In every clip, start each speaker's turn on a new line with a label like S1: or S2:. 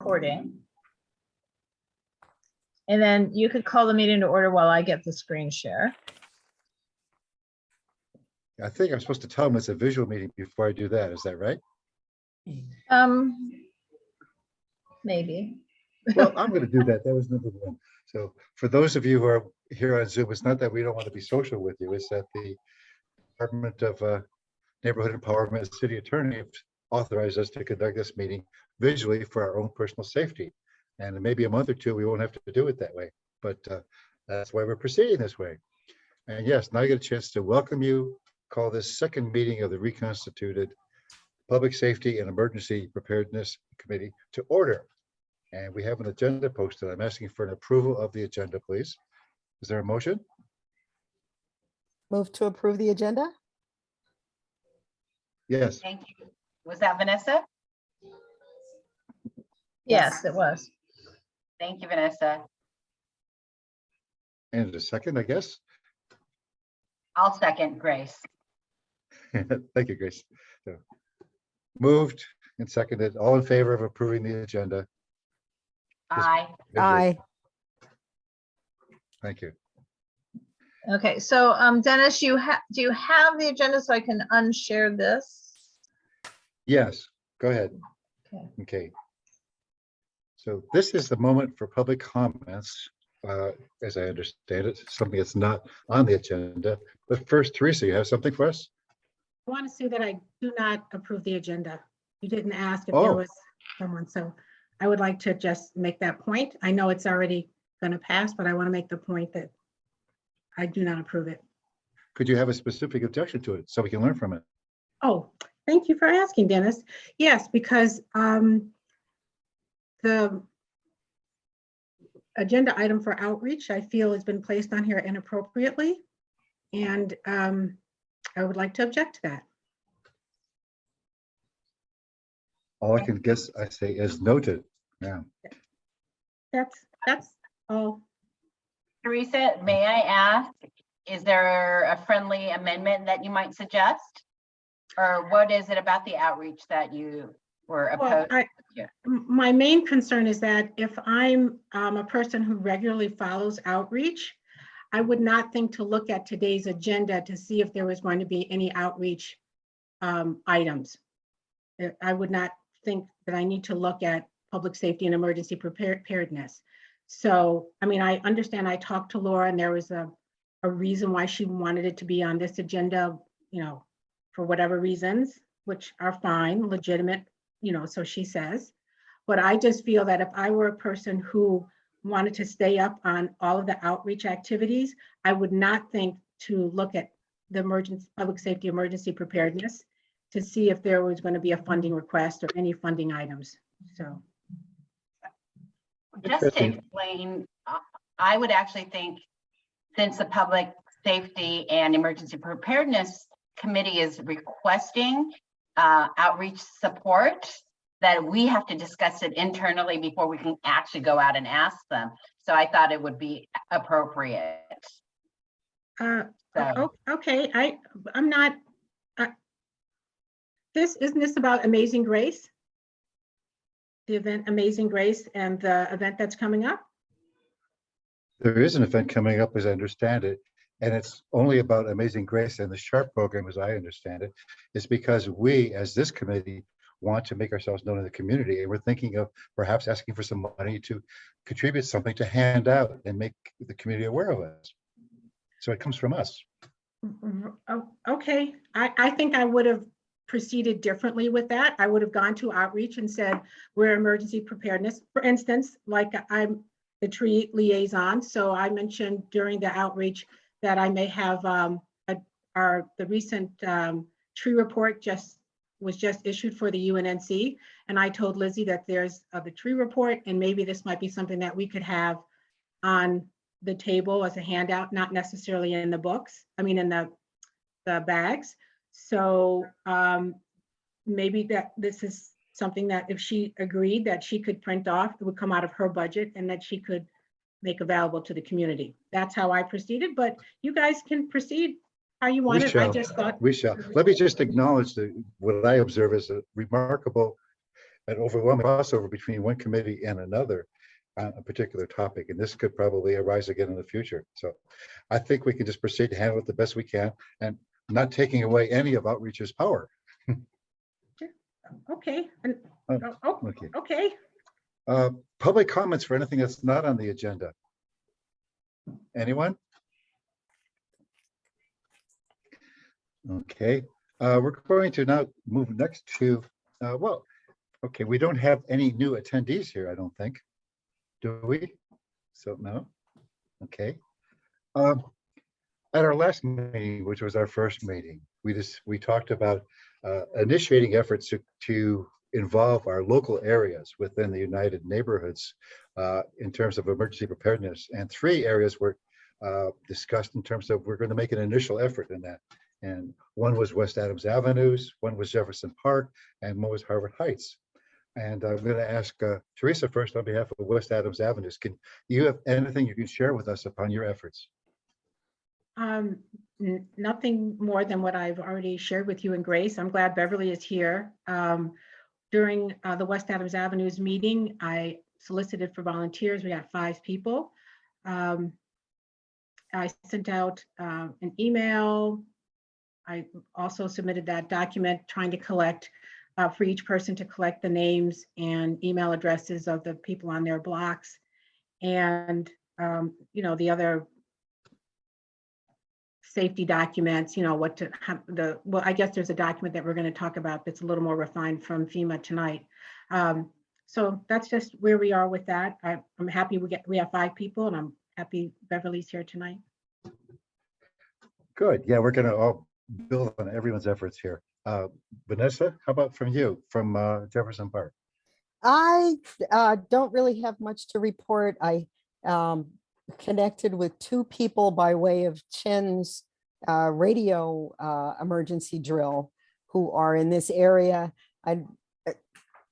S1: recording. And then you could call the meeting to order while I get the screen share.
S2: I think I'm supposed to tell them it's a visual meeting before I do that. Is that right?
S1: Maybe.
S2: Well, I'm going to do that. That was number one. So for those of you who are here on Zoom, it's not that we don't want to be social with you. It's that the Department of Neighborhood Empowerment and City Attorney have authorized us to conduct this meeting visually for our own personal safety. And in maybe a month or two, we won't have to do it that way. But that's why we're proceeding this way. And yes, now you get a chance to welcome you, call this second meeting of the reconstituted Public Safety and Emergency Preparedness Committee to order. And we have an agenda posted. I'm asking for an approval of the agenda, please. Is there a motion?
S3: Move to approve the agenda?
S2: Yes.
S4: Thank you. Was that Vanessa?
S1: Yes, it was.
S4: Thank you, Vanessa.
S2: And a second, I guess.
S4: I'll second Grace.
S2: Thank you, Grace. So, moved and seconded. All in favor of approving the agenda?
S4: Aye.
S3: Aye.
S2: Thank you.
S1: Okay, so Dennis, do you have the agenda so I can unshare this?
S2: Yes, go ahead.
S1: Okay.
S2: Okay. So this is the moment for public comments, as I understand it, something that's not on the agenda. But first, Teresa, you have something for us?
S5: I want to say that I do not approve the agenda. You didn't ask if
S2: Oh.
S5: there was someone, so I would like to just make that point. I know it's already going to pass, but I want to make the point that I do not approve it.
S2: Could you have a specific objection to it so we can learn from it?
S5: Oh, thank you for asking, Dennis. Yes, because the agenda item for outreach, I feel has been placed on here inappropriately. And I would like to object to that.
S2: All I can guess I say is noted. Yeah.
S5: That's all.
S4: Teresa, may I ask, is there a friendly amendment that you might suggest? Or what is it about the outreach that you were
S5: Well,
S4: opposed?
S5: my main concern is that if I'm a person who regularly follows outreach, I would not think to look at today's agenda to see if there was going to be any outreach items. I would not think that I need to look at public safety and emergency preparedness. So, I mean, I understand I talked to Laura and there was a reason why she wanted it to be on this agenda, you know, for whatever reasons, which are fine, legitimate, you know, so she says. But I just feel that if I were a person who wanted to stay up on all of the outreach activities, I would not think to look at the emergency public safety emergency preparedness to see if there was going to be a funding request or any funding items. So
S4: Just to explain, I would actually think since the Public Safety and Emergency Preparedness Committee is requesting outreach support, that we have to discuss it internally before we can actually go out and ask them. So I thought it would be appropriate.
S5: okay, I'm not. Isn't this about Amazing Grace? The event Amazing Grace and the event that's coming up?
S2: There is an event coming up, as I understand it, and it's only about Amazing Grace and the SHARP program, as I understand it. It's because we, as this committee, want to make ourselves known in the community, and we're thinking of perhaps asking for some money to contribute something to hand out and make the community aware of us. So it comes from us.
S5: Oh, okay, I think I would have proceeded differently with that. I would have gone to outreach and said, we're emergency preparedness. For instance, like I'm the tree liaison. So I mentioned during the outreach that I may have the recent tree report was just issued for the UNNC. And I told Lizzie that there's the tree report and maybe this might be something that we could have on the table as a handout, not necessarily in the books, I mean in the bags. So maybe that this is something that if she agreed that she could print off, it would come out of her budget and that she could make available to the community. That's how I proceeded, but you guys can proceed how you want it. I just thought.
S2: We shall. Let me just acknowledge what I observe as a remarkable an overwhelming crossover between one committee and another on a particular topic, and this could probably arise again in the future. So I think we can just proceed to handle it the best we can and not taking away any of Outreach's power.
S5: Okay, and,
S2: Oh,
S5: oh,
S2: okay.
S5: okay.
S2: Public comments for anything that's not on the agenda. Anyone? Okay, we're going to now move next to, well, okay, we don't have any new attendees here, I don't think. Do we? So, no? Okay. At our last meeting, which was our first meeting, we talked about initiating efforts to involve our local areas within the United Neighborhoods in terms of emergency preparedness. And 3 areas were discussed in terms of we're going to make an initial effort in that. And one was West Adams Avenues, one was Jefferson Park, and one was Harvard Heights. And I'm going to ask Teresa first on behalf of West Adams Avenues. Can you have anything you can share with us upon your efforts?
S5: Nothing more than what I've already shared with you and Grace. I'm glad Beverly is here. During the West Adams Avenues meeting, I solicited for volunteers. We got 5 people. I sent out an email. I also submitted that document trying to collect for each person to collect the names and email addresses of the people on their blocks. And, the other safety documents, what to have well, I guess there's a document that we're going to talk about that's a little more refined from FEMA tonight. So that's just where we are with that. I'm happy we have 5 people, and I'm happy Beverly's here tonight.
S2: Good. Yeah, we're going to all build on everyone's efforts here. Vanessa, how about from you, from Jefferson Park?
S3: I don't really have much to report. I connected with 2 people by way of Chin's radio emergency drill who are in this area. I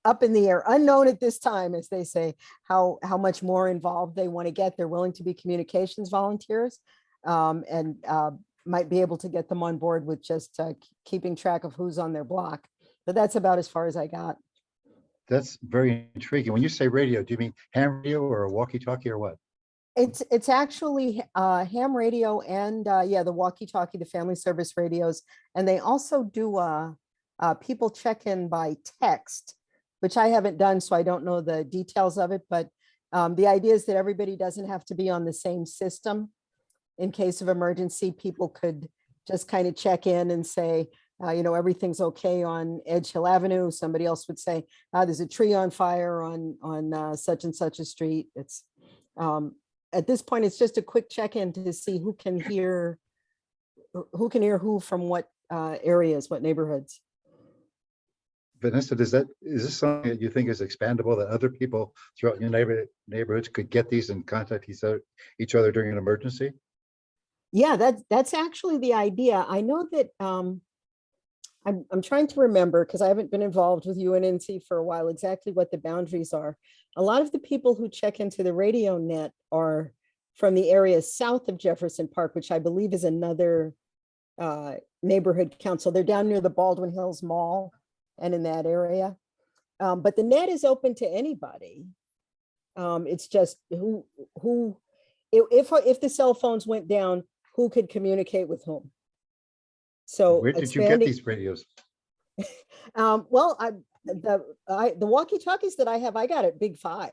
S3: up in the air, unknown at this time, as they say, how much more involved they want to get. They're willing to be communications volunteers, and might be able to get them on board with just keeping track of who's on their block. But that's about as far as I got.
S2: That's very intriguing. When you say radio, do you mean ham radio or a walkie-talkie or what?
S3: It's actually ham radio and the walkie-talkie, the family service radios, and they also do people check-in by text, which I haven't done, so I don't know the details of it. But the idea is that everybody doesn't have to be on the same system. In case of emergency, people could just kind of check in and say, everything's okay on Edge Hill Avenue. Somebody else would say, there's a tree on fire on such and such a street. It's at this point, it's just a quick check-in to see who can hear who from what areas, what neighborhoods.
S2: Vanessa, is this something that you think is expandable, that other people throughout your neighborhoods could get these and contact each other during an emergency?
S3: Yeah, that's actually the idea. I know that I'm trying to remember, because I haven't been involved with UNNC for a while, exactly what the boundaries are. A lot of the people who check into the radio net are from the area south of Jefferson Park, which I believe is another neighborhood council. They're down near the Baldwin Hills Mall and in that area. But the net is open to anybody. It's just if the cell phones went down, who could communicate with whom? So
S2: where did you get these radios?
S3: Well, the walkie-talkies that I have, I got at Big 5.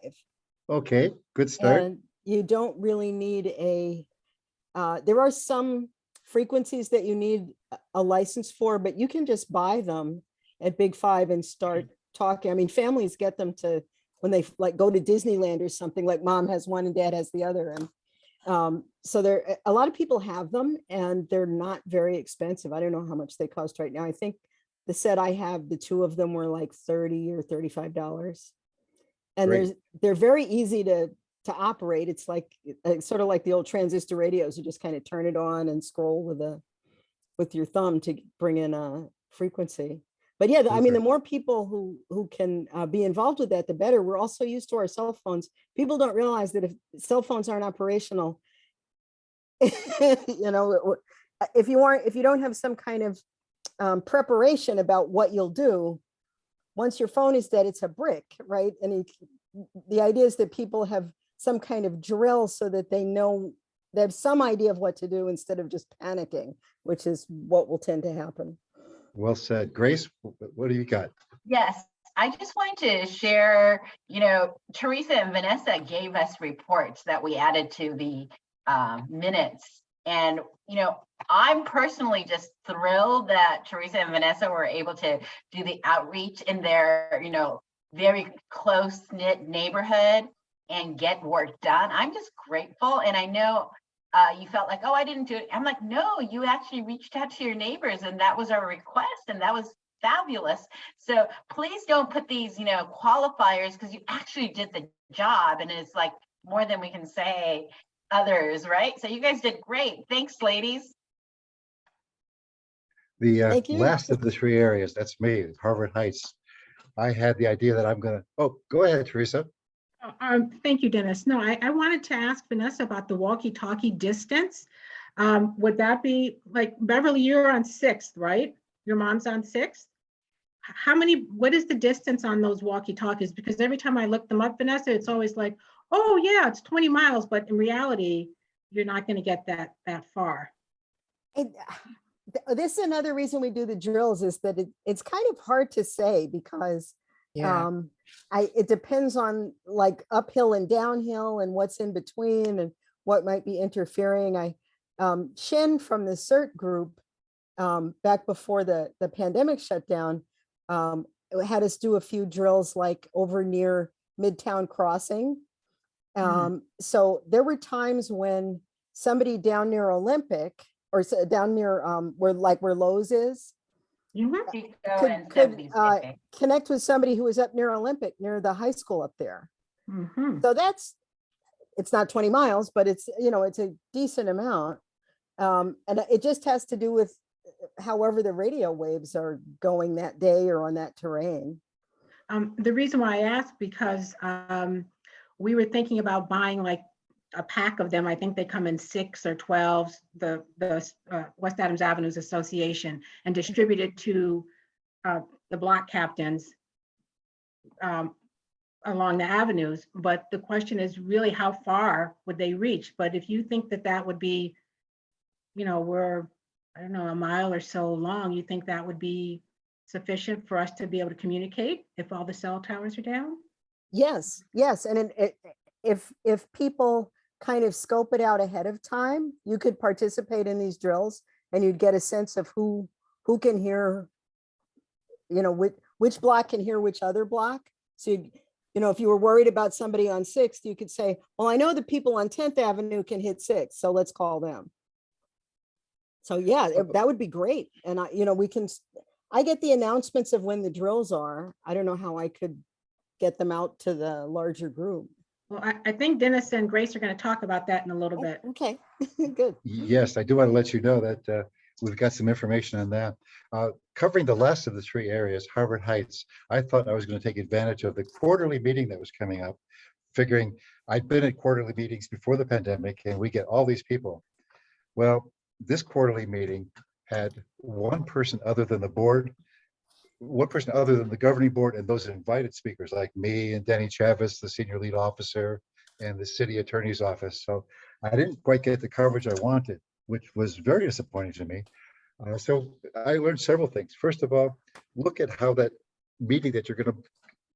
S2: Okay, good start.
S3: And you don't really need there are some frequencies that you need a license for, but you can just buy them at Big 5 and start talking. I mean, families get them to when they go to Disneyland or something, like mom has one and dad has the other. And so a lot of people have them, and they're not very expensive. I don't know how much they cost right now. I think the set I have, the 2 of them were like $30 or $35. And
S2: Great.
S3: they're very easy to operate. It's sort of like the old transistor radios. You just kind of turn it on and scroll with your thumb to bring in a frequency. But yeah, I mean, the more people who can be involved with that, the better. We're also used to our cell phones. People don't realize that if cell phones aren't operational, if you don't have some kind of preparation about what you'll do, once your phone is dead, it's a brick, right? And the idea is that people have some kind of drill so that they know, they have some idea of what to do instead of just panicking, which is what will tend to happen.
S2: Well said. Grace, what do you got?
S4: Yes, I just wanted to share, Teresa and Vanessa gave us reports that we added to the minutes. And, I'm personally just thrilled that Teresa and Vanessa were able to do the outreach in their, very close-knit neighborhood and get work done. I'm just grateful. And I know you felt like, oh, I didn't do it. I'm like, no, you actually reached out to your neighbors, and that was our request, and that was fabulous. So please don't put these, qualifiers, because you actually did the job, and it's like more than we can say others, right? So you guys did great. Thanks, ladies.
S2: The
S3: Thank you.
S2: last of the three areas, that's me, Harvard Heights. I had the idea that I'm gonna, oh, go ahead, Teresa.
S5: Thank you, Dennis. No, I wanted to ask Vanessa about the walkie-talkie distance. Would that be like, Beverly, you're on 6th, right? Your mom's on 6th? What is the distance on those walkie-talkies? Because every time I look them up, Vanessa, it's always like, oh yeah, it's 20 miles, but in reality, you're not going to get that far.
S3: This is another reason we do the drills, is that it's kind of hard to say, because it depends on like uphill and downhill and what's in between and what might be interfering. Shin from the CERT group, back before the pandemic shut down, had us do a few drills like over near Midtown Crossing. So there were times when somebody down near Olympic, or down near where Lowe's is, could connect with somebody who was up near Olympic, near the high school up there. So it's not 20 miles, but it's, it's a decent amount. And it just has to do with however the radio waves are going that day or on that terrain.
S5: The reason why I asked, because we were thinking about buying like a pack of them. I think they come in 6 or 12s, the West Adams Avenues Association, and distribute it to the block captains along the avenues. But the question is really, how far would they reach? But if you think that would be, we're, I don't know, a mile or so long, you think that would be sufficient for us to be able to communicate if all the cell towers are down?
S3: Yes. And if people kind of scope it out ahead of time, you could participate in these drills and you'd get a sense of who can hear, which block can hear which other block. So, if you were worried about somebody on 6th, you could say, well, I know the people on 10th Avenue can hit 6th, so let's call them. So yeah, that would be great. And I get the announcements of when the drills are. I don't know how I could get them out to the larger group.
S5: Well, I think Dennis and Grace are going to talk about that in a little bit.
S3: Okay, good.
S2: Yes, I do want to let you know that we've got some information on that. Covering the last of the three areas, Harvard Heights, I thought I was going to take advantage of the quarterly meeting that was coming up, figuring I'd been at quarterly meetings before the pandemic and we get all these people. Well, this quarterly meeting had one person other than the board, one person other than the governing board, and those invited speakers like me and Danny Chavis, the senior lead officer, and the city attorney's office. So I didn't quite get the coverage I wanted, which was very disappointing to me. So I learned several things. First of all, look at how that meeting that you're going to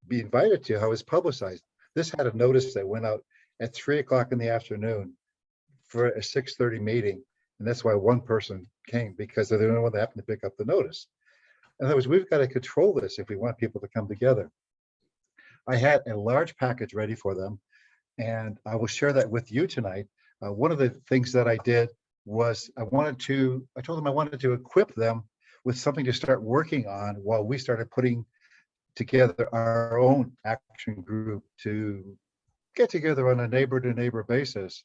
S2: be invited to, how it's publicized. This had a notice that went out at 3 o'clock in the afternoon for a 6:30 meeting. And that's why one person came, because they're the only one that happened to pick up the notice. In other words, we've got to control this if we want people to come together. I had a large package ready for them, and I will share that with you tonight. One of the things that I did was I told them I wanted to equip them with something to start working on while we started putting together our own action group to get together on a neighbor to neighbor basis.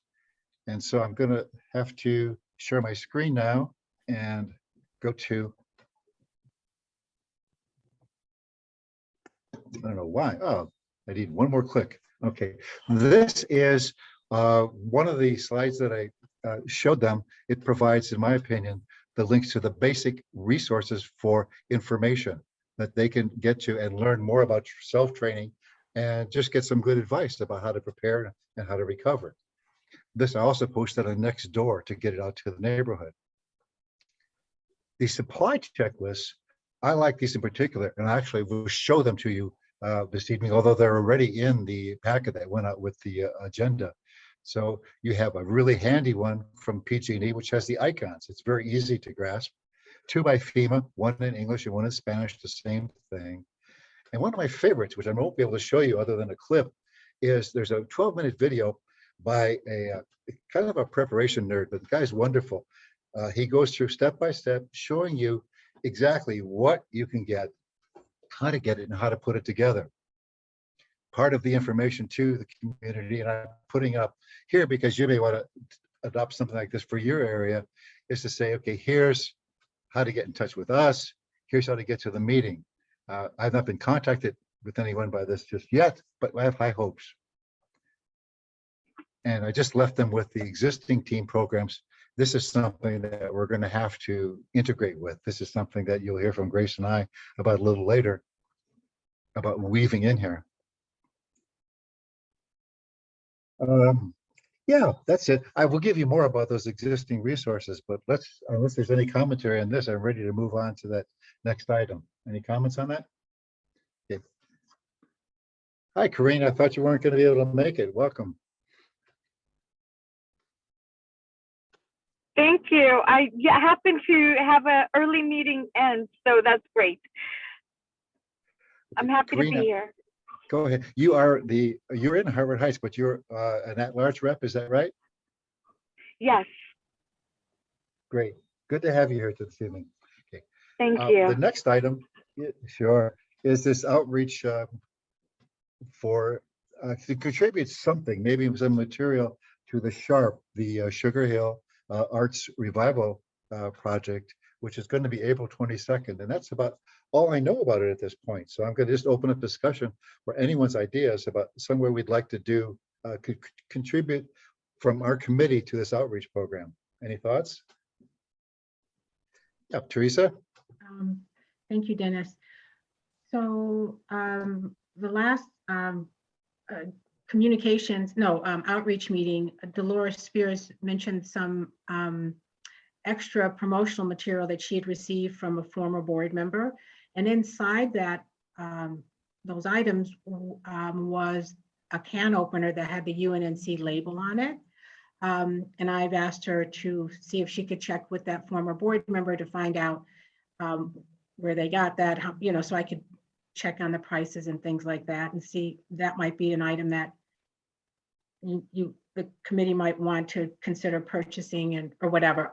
S2: And so I'm going to have to share my screen now and go to, I don't know why. Oh, I need one more click. Okay, this is one of the slides that I showed them. It provides, in my opinion, the links to the basic resources for information. that they can get to and learn more about self-training and just get some good advice about how to prepare and how to recover. This I also posted on Nextdoor to get it out to the neighborhood. The supply checklists, I like these in particular, and I actually will show them to you this evening, although they're already in the packet that went out with the agenda. So you have a really handy one from PG&E, which has the icons. It's very easy to grasp. 2 by FEMA, 1 in English and 1 in Spanish, the same thing. And one of my favorites, which I won't be able to show you other than a clip, is there's a 12-minute video by a kind of a preparation nerd, but the guy's wonderful. He goes through step by step, showing you exactly what you can get, how to get it, and how to put it together. Part of the information to the community, and I'm putting up here because you may want to adopt something like this for your area, is to say, okay, here's how to get in touch with us. Here's how to get to the meeting. I've not been contacted with anyone by this just yet, but I have high hopes. And I just left them with the existing team programs. This is something that we're going to have to integrate with. This is something that you'll hear from Grace and I about a little later, about weaving in here. Yeah, that's it. I will give you more about those existing resources, but unless there's any commentary on this, I'm ready to move on to that next item. Any comments on that? Okay. Hi, Corinne. I thought you weren't going to be able to make it. Welcome.
S6: Thank you. I happen to have an early meeting end, so that's great. I'm happy to be here.
S2: Go ahead. You're in Harvard Heights, but you're an at-large rep, is that right?
S6: Yes.
S2: Great. Good to have you here this evening. Okay.
S6: Thank you.
S2: The next item, sure, is this outreach for to contribute something, maybe some material to the SHARP, the Sugar Hill Arts Revival project, which is going to be April 22nd. And that's about all I know about it at this point. So I'm going to just open up discussion for anyone's ideas about somewhere we'd like to do, contribute from our committee to this outreach program. Any thoughts? Yeah, Teresa?
S5: Thank you, Dennis. So the last outreach meeting, Dolores Spears mentioned some extra promotional material that she had received from a former board member. And inside that, those items was a can opener that had the UNNC label on it. And I've asked her to see if she could check with that former board member to find out where they got that, so I could check on the prices and things like that and see that might be an item that the committee might want to consider purchasing or whatever.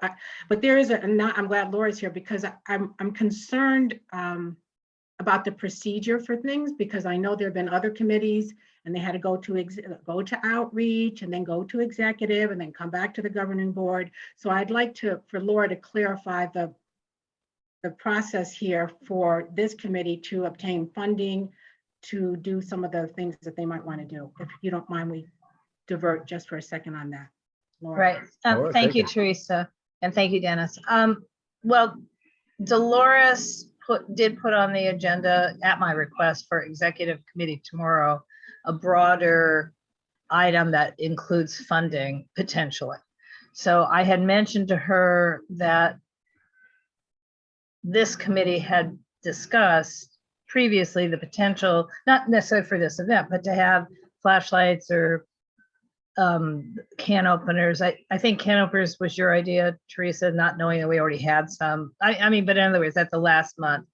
S5: But there is I'm glad Laura's here because I'm concerned about the procedure for things, because I know there have been other committees and they had to go to outreach and then go to executive and then come back to the governing board. So I'd like for Laura to clarify the process here for this committee to obtain funding to do some of the things that they might want to do. If you don't mind, we divert just for a second on that. Laura.
S1: Right.
S2: Laura,
S1: thank you, Teresa. And thank you, Dennis. Well, Dolores did put on the agenda at my request for executive committee tomorrow, a broader item that includes funding potentially. So I had mentioned to her that this committee had discussed previously the potential, not necessarily for this event, but to have flashlights or can openers. I think can openers was your idea, Teresa, not knowing that we already had some. I mean, but in other words, at the last month.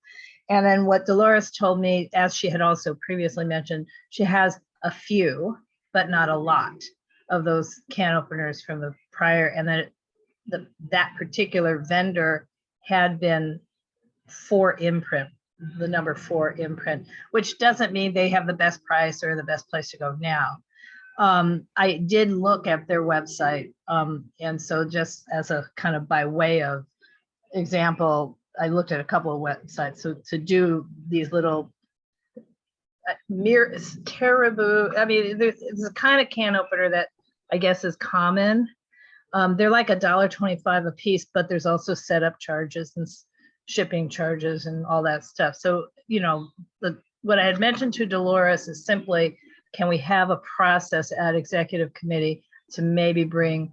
S1: And then what Dolores told me, as she had also previously mentioned, she has a few, but not a lot of those can openers from the prior. And then that particular vendor had been for imprint, the number 4 imprint, which doesn't mean they have the best price or the best place to go now. I did look at their website. And so just as a kind of by way of example, I looked at a couple of websites. So to do these little caribou, I mean, it's a kind of can opener that I guess is common. They're like $1.25 a piece, but there's also setup charges and shipping charges and all that stuff. So, you know, what I had mentioned to Dolores is simply, can we have a process at executive committee to maybe bring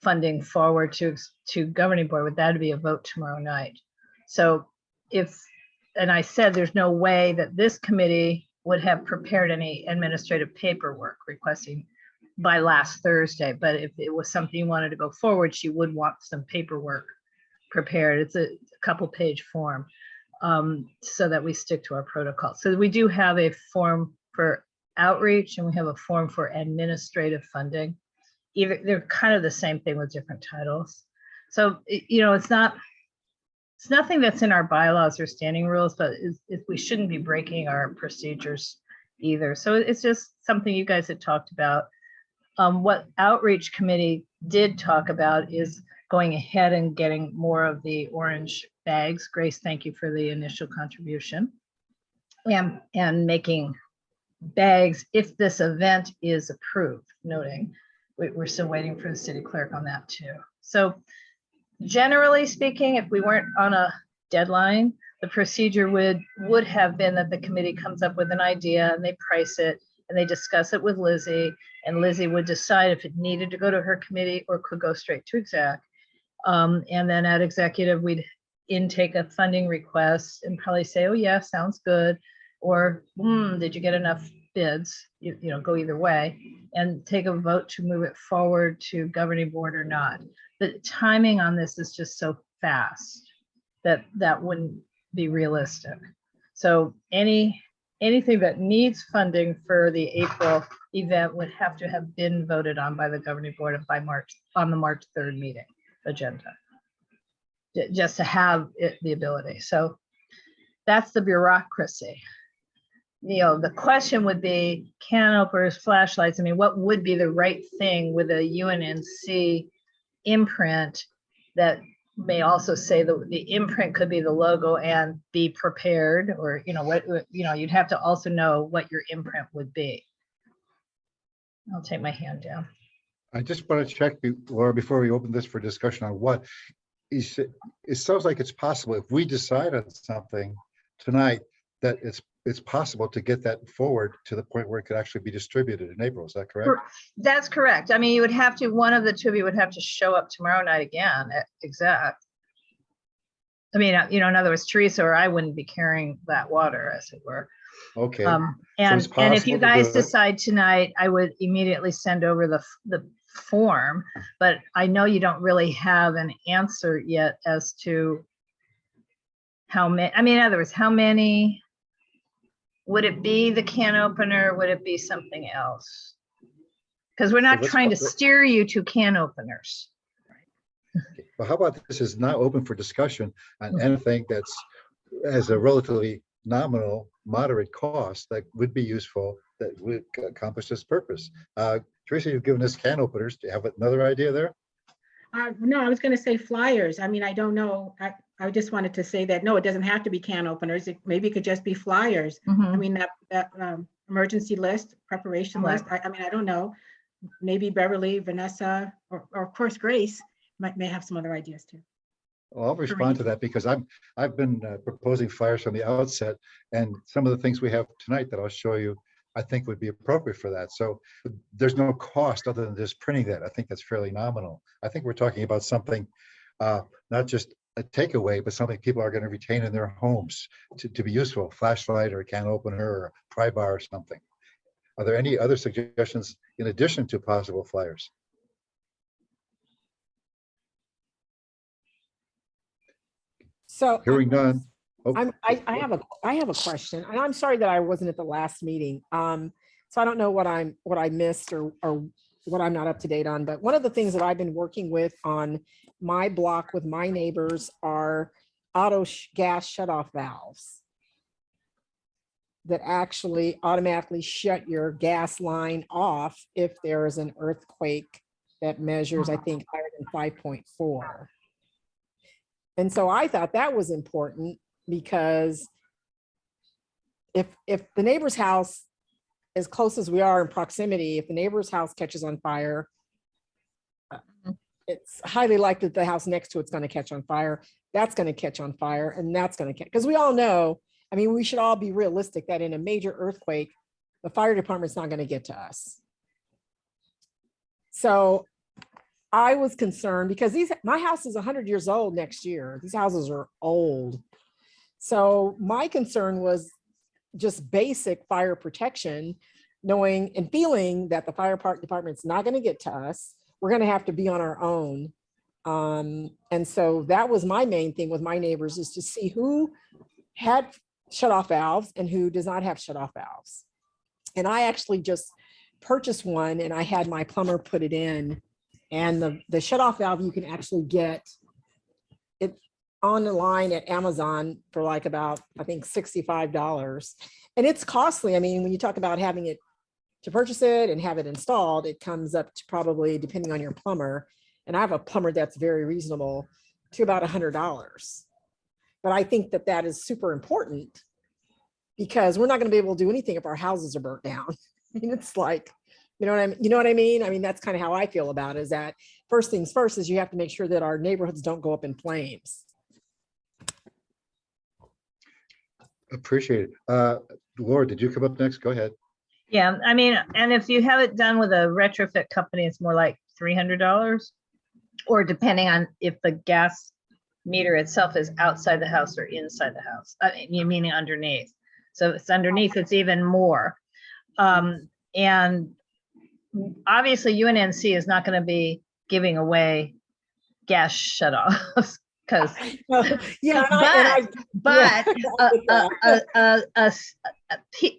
S1: funding forward to governing board? Would that be a vote tomorrow night? So and I said, there's no way that this committee would have prepared any administrative paperwork requesting by last Thursday, but if it was something you wanted to go forward, she would want some paperwork prepared. It's a couple page form, so that we stick to our protocol. So we do have a form for outreach and we have a form for administrative funding. They're kind of the same thing with different titles. So, you know, it's nothing that's in our bylaws or standing rules, but we shouldn't be breaking our procedures either. So it's just something you guys had talked about. What outreach committee did talk about is going ahead and getting more of the orange bags. Grace, thank you for the initial contribution. And making bags if this event is approved, noting we're still waiting for the city clerk on that too. So generally speaking, if we weren't on a deadline, the procedure would have been that the committee comes up with an idea and they price it and they discuss it with Lizzie, and Lizzie would decide if it needed to go to her committee or could go straight to exec. And then at executive, we'd intake a funding request and probably say, oh yeah, sounds good. Or did you get enough bids? You know, go either way, and take a vote to move it forward to governing board or not. The timing on this is just so fast that wouldn't be realistic. So anything that needs funding for the April event would have to have been voted on by the governing board by on the March 3rd meeting agenda, just to have the ability. So that's the bureaucracy. You know, the question would be, can openers, flashlights, I mean, what would be the right thing with a UNNC imprint that may also say that the imprint could be the logo and be prepared, or, you know, what, you know, you'd have to also know what your imprint would be. I'll take my hand down.
S2: I just want to check, Laura, before we open this for discussion on what it sounds like it's possible if we decide on something tonight that it's possible to get that forward to the point where it could actually be distributed in April. Is that correct?
S1: That's correct. I mean, you would have to, one of the two of you would have to show up tomorrow night again at exec. I mean, you know, in other words, Teresa or I wouldn't be carrying that water, as it were.
S2: Okay.
S1: And
S2: it's
S1: if you
S2: possible to
S1: guys
S2: do it.
S1: decide tonight, I would immediately send over the form, but I know you don't really have an answer yet as to how many, I mean, in other words, how many, would it be the can opener? Would it be something else? Because we're not
S2: let's
S1: trying to
S2: go-
S1: steer you to can openers.
S2: Well, how about this is not open for discussion on anything that's has a relatively nominal, moderate cost that would be useful, that would accomplish this purpose. Teresa, you've given us can openers. Do you have another idea there?
S5: No, I was going to say flyers. I mean, I don't know. I just wanted to say that, no, it doesn't have to be can openers. Maybe it could just be flyers. I mean, that emergency list, preparation
S1: Right.
S5: list. I mean, I don't know. Maybe Beverly, Vanessa, or of course, Grace may have some other ideas too.
S2: Well, I'll respond to that because I've been proposing flyers from the outset, and some of the things we have tonight that I'll show you, I think would be appropriate for that. So there's no cost other than just printing that. I think that's fairly nominal. I think we're talking about something, not just a takeaway, but something people are going to retain in their homes to be useful, a flashlight or a can opener or a pry bar or something. Are there any other suggestions in addition to possible flyers?
S3: So
S2: Hearing none. Oh,
S3: I have a question, and I'm sorry that I wasn't at the last meeting. So I don't know what I missed or what I'm not up to date on, but one of the things that I've been working with on my block with my neighbors are auto gas shutoff valves that actually automatically shut your gas line off if there is an earthquake that measures, I think, higher than 5.4. And so I thought that was important because if the neighbor's house, as close as we are in proximity, if the neighbor's house catches on fire,
S7: it's highly likely that the house next to it's going to catch on fire. That's going to catch on fire, and that's going to catch, because we all know, I mean, we should all be realistic that in a major earthquake, the fire department's not going to get to us. So I was concerned because my house is 100 years old next year. These houses are old. So my concern was just basic fire protection, knowing and feeling that the fire department's not going to get to us. We're going to have to be on our own. And so that was my main thing with my neighbors, is to see who had shut-off valves and who does not have shut-off valves. And I actually just purchased one, and I had my plumber put it in. And the shut-off valve, you can actually get it on the line at Amazon for like about, I think, $65. And it's costly. I mean, when you talk about having it to purchase it and have it installed, it comes up to probably, depending on your plumber, and I have a plumber that's very reasonable, to about $100. But I think that that is super important, because we're not going to be able to do anything if our houses are burnt down. I mean, it's like, you know what I mean? I mean, that's kind of how I feel about it, is that first things first is you have to make sure that our neighborhoods don't go up in flames.
S2: Appreciate it. Laura, did you come up next? Go ahead.
S1: Yeah, I mean, and if you have it done with a retrofit company, it's more like $300, or depending on if the gas meter itself is outside the house or inside the house. I mean, you meaning underneath. So if it's underneath, it's even more. And obviously UNNC is not going to be giving away gas shutoffs, because
S7: Yeah,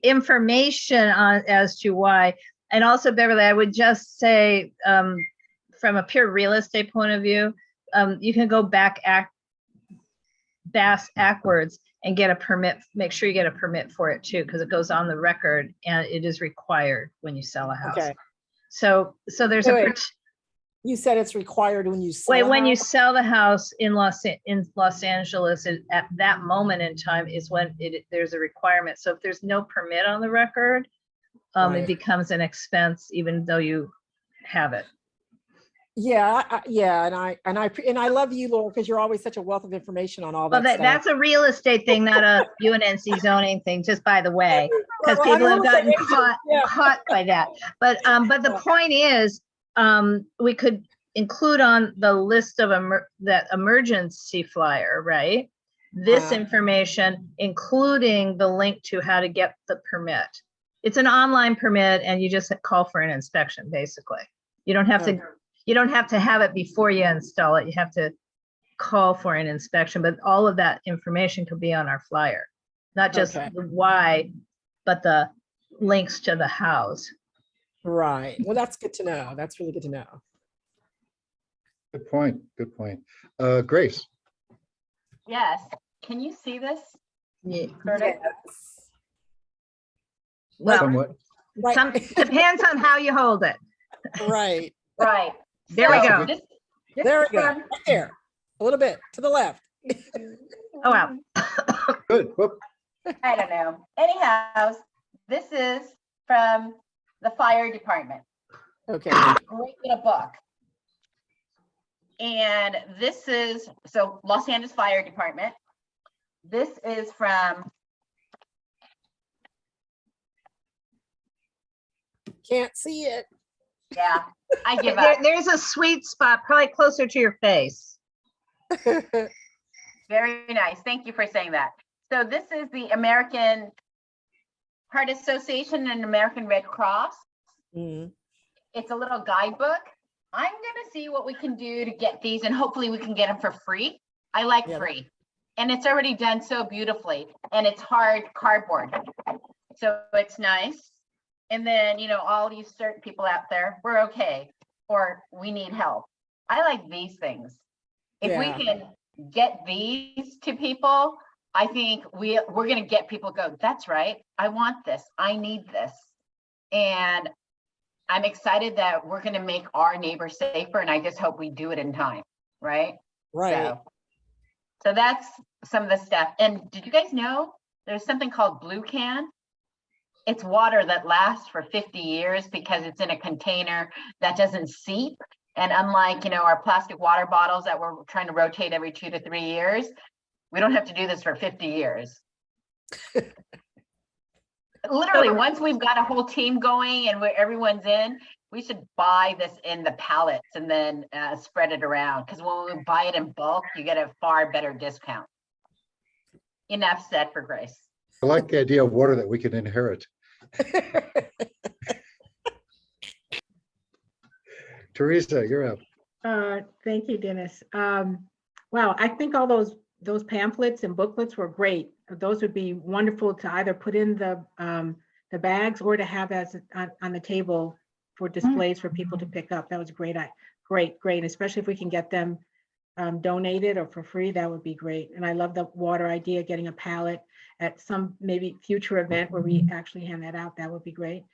S1: information on as to why. And also, Beverly, I would just say, from a pure real estate point of view, you can go backwards and get a permit. Make sure you get a permit for it too, because it goes on the record and it is required when you sell a house.
S7: Okay.
S1: So there's
S7: You said it's required when you sell.
S1: wait, when you
S7: house?
S1: sell the house in Los Angeles, at that moment in time is when there's a requirement. So if there's no permit on the record,
S7: Right.
S1: it becomes an expense, even though you have it.
S7: Yeah, and I love you, Laura, because you're always such a wealth of information on all
S1: Well,
S7: that stuff.
S1: that's a real estate thing, not a UNNC zoning thing, just by the way, because
S7: Well,
S1: people
S7: I'm
S1: have gotten
S7: real estate agent,
S1: caught by that. But the point is, we could include on the list of that emergency flyer, right? This information, including the link to how to get the permit. It's an online permit, and you just call for an inspection, basically. You don't have to. You don't have to have it before you install it. You have to call for an inspection, but all of that information could be on our flyer, not just the why, but the links to the house.
S7: Right. Well, that's good to know. That's really good to know.
S2: Good point. Good point. Grace.
S4: Yes. Can you see this?
S1: Yeah.
S4: Sort of?
S1: Well,
S2: Somewhat.
S7: Right.
S1: depends on how you hold it.
S7: Right.
S4: Right.
S1: There we
S4: So
S1: go.
S4: this-
S7: There we go. Right there. A little bit to the left.
S1: Oh, wow.
S2: Good. Whoop.
S4: I don't know. Anyhow, this is from the fire department.
S7: Okay.
S4: Great little book. And this is, so Los Angeles Fire Department. This is from,
S7: Can't see it.
S4: yeah, I give up.
S1: There's a sweet spot, probably closer to your face.
S4: Very nice. Thank you for saying that. So this is the American Heart Association and American Red Cross.
S7: Mm.
S4: It's a little guidebook. I'm gonna see what we can do to get these, and hopefully we can get them for free. I like free. And it's already done so beautifully, and it's hard cardboard. So it's nice. And then, you know, all you certain people out there, we're okay, or we need help. I like these things. If we can get these to people, I think we're gonna get people go, that's right, I want this, I need this. And I'm excited that we're gonna make our neighbors safer, and I just hope we do it in time, right?
S7: Right.
S4: So that's some of the stuff. And did you guys know there's something called Blue Can? It's water that lasts for 50 years because it's in a container that doesn't seep. And unlike, our plastic water bottles that we're trying to rotate every 2 to 3 years, we don't have to do this for 50 years. Literally, once we've got a whole team going and where everyone's in, we should buy this in the pallets and then spread it around. Because when we buy it in bulk, you get a far better discount. Enough said for Grace.
S2: I like the idea of water that we can inherit. Teresa, you're up.
S5: Thank you, Dennis. Wow, I think all those pamphlets and booklets were great. Those would be wonderful to either put in the bags or to have as on the table for displays for people to pick up. That was great, great. Especially if we can get them donated or for free, that would be great. And I love the water idea, getting a pallet at some maybe future event where we actually hand that out. That would be great.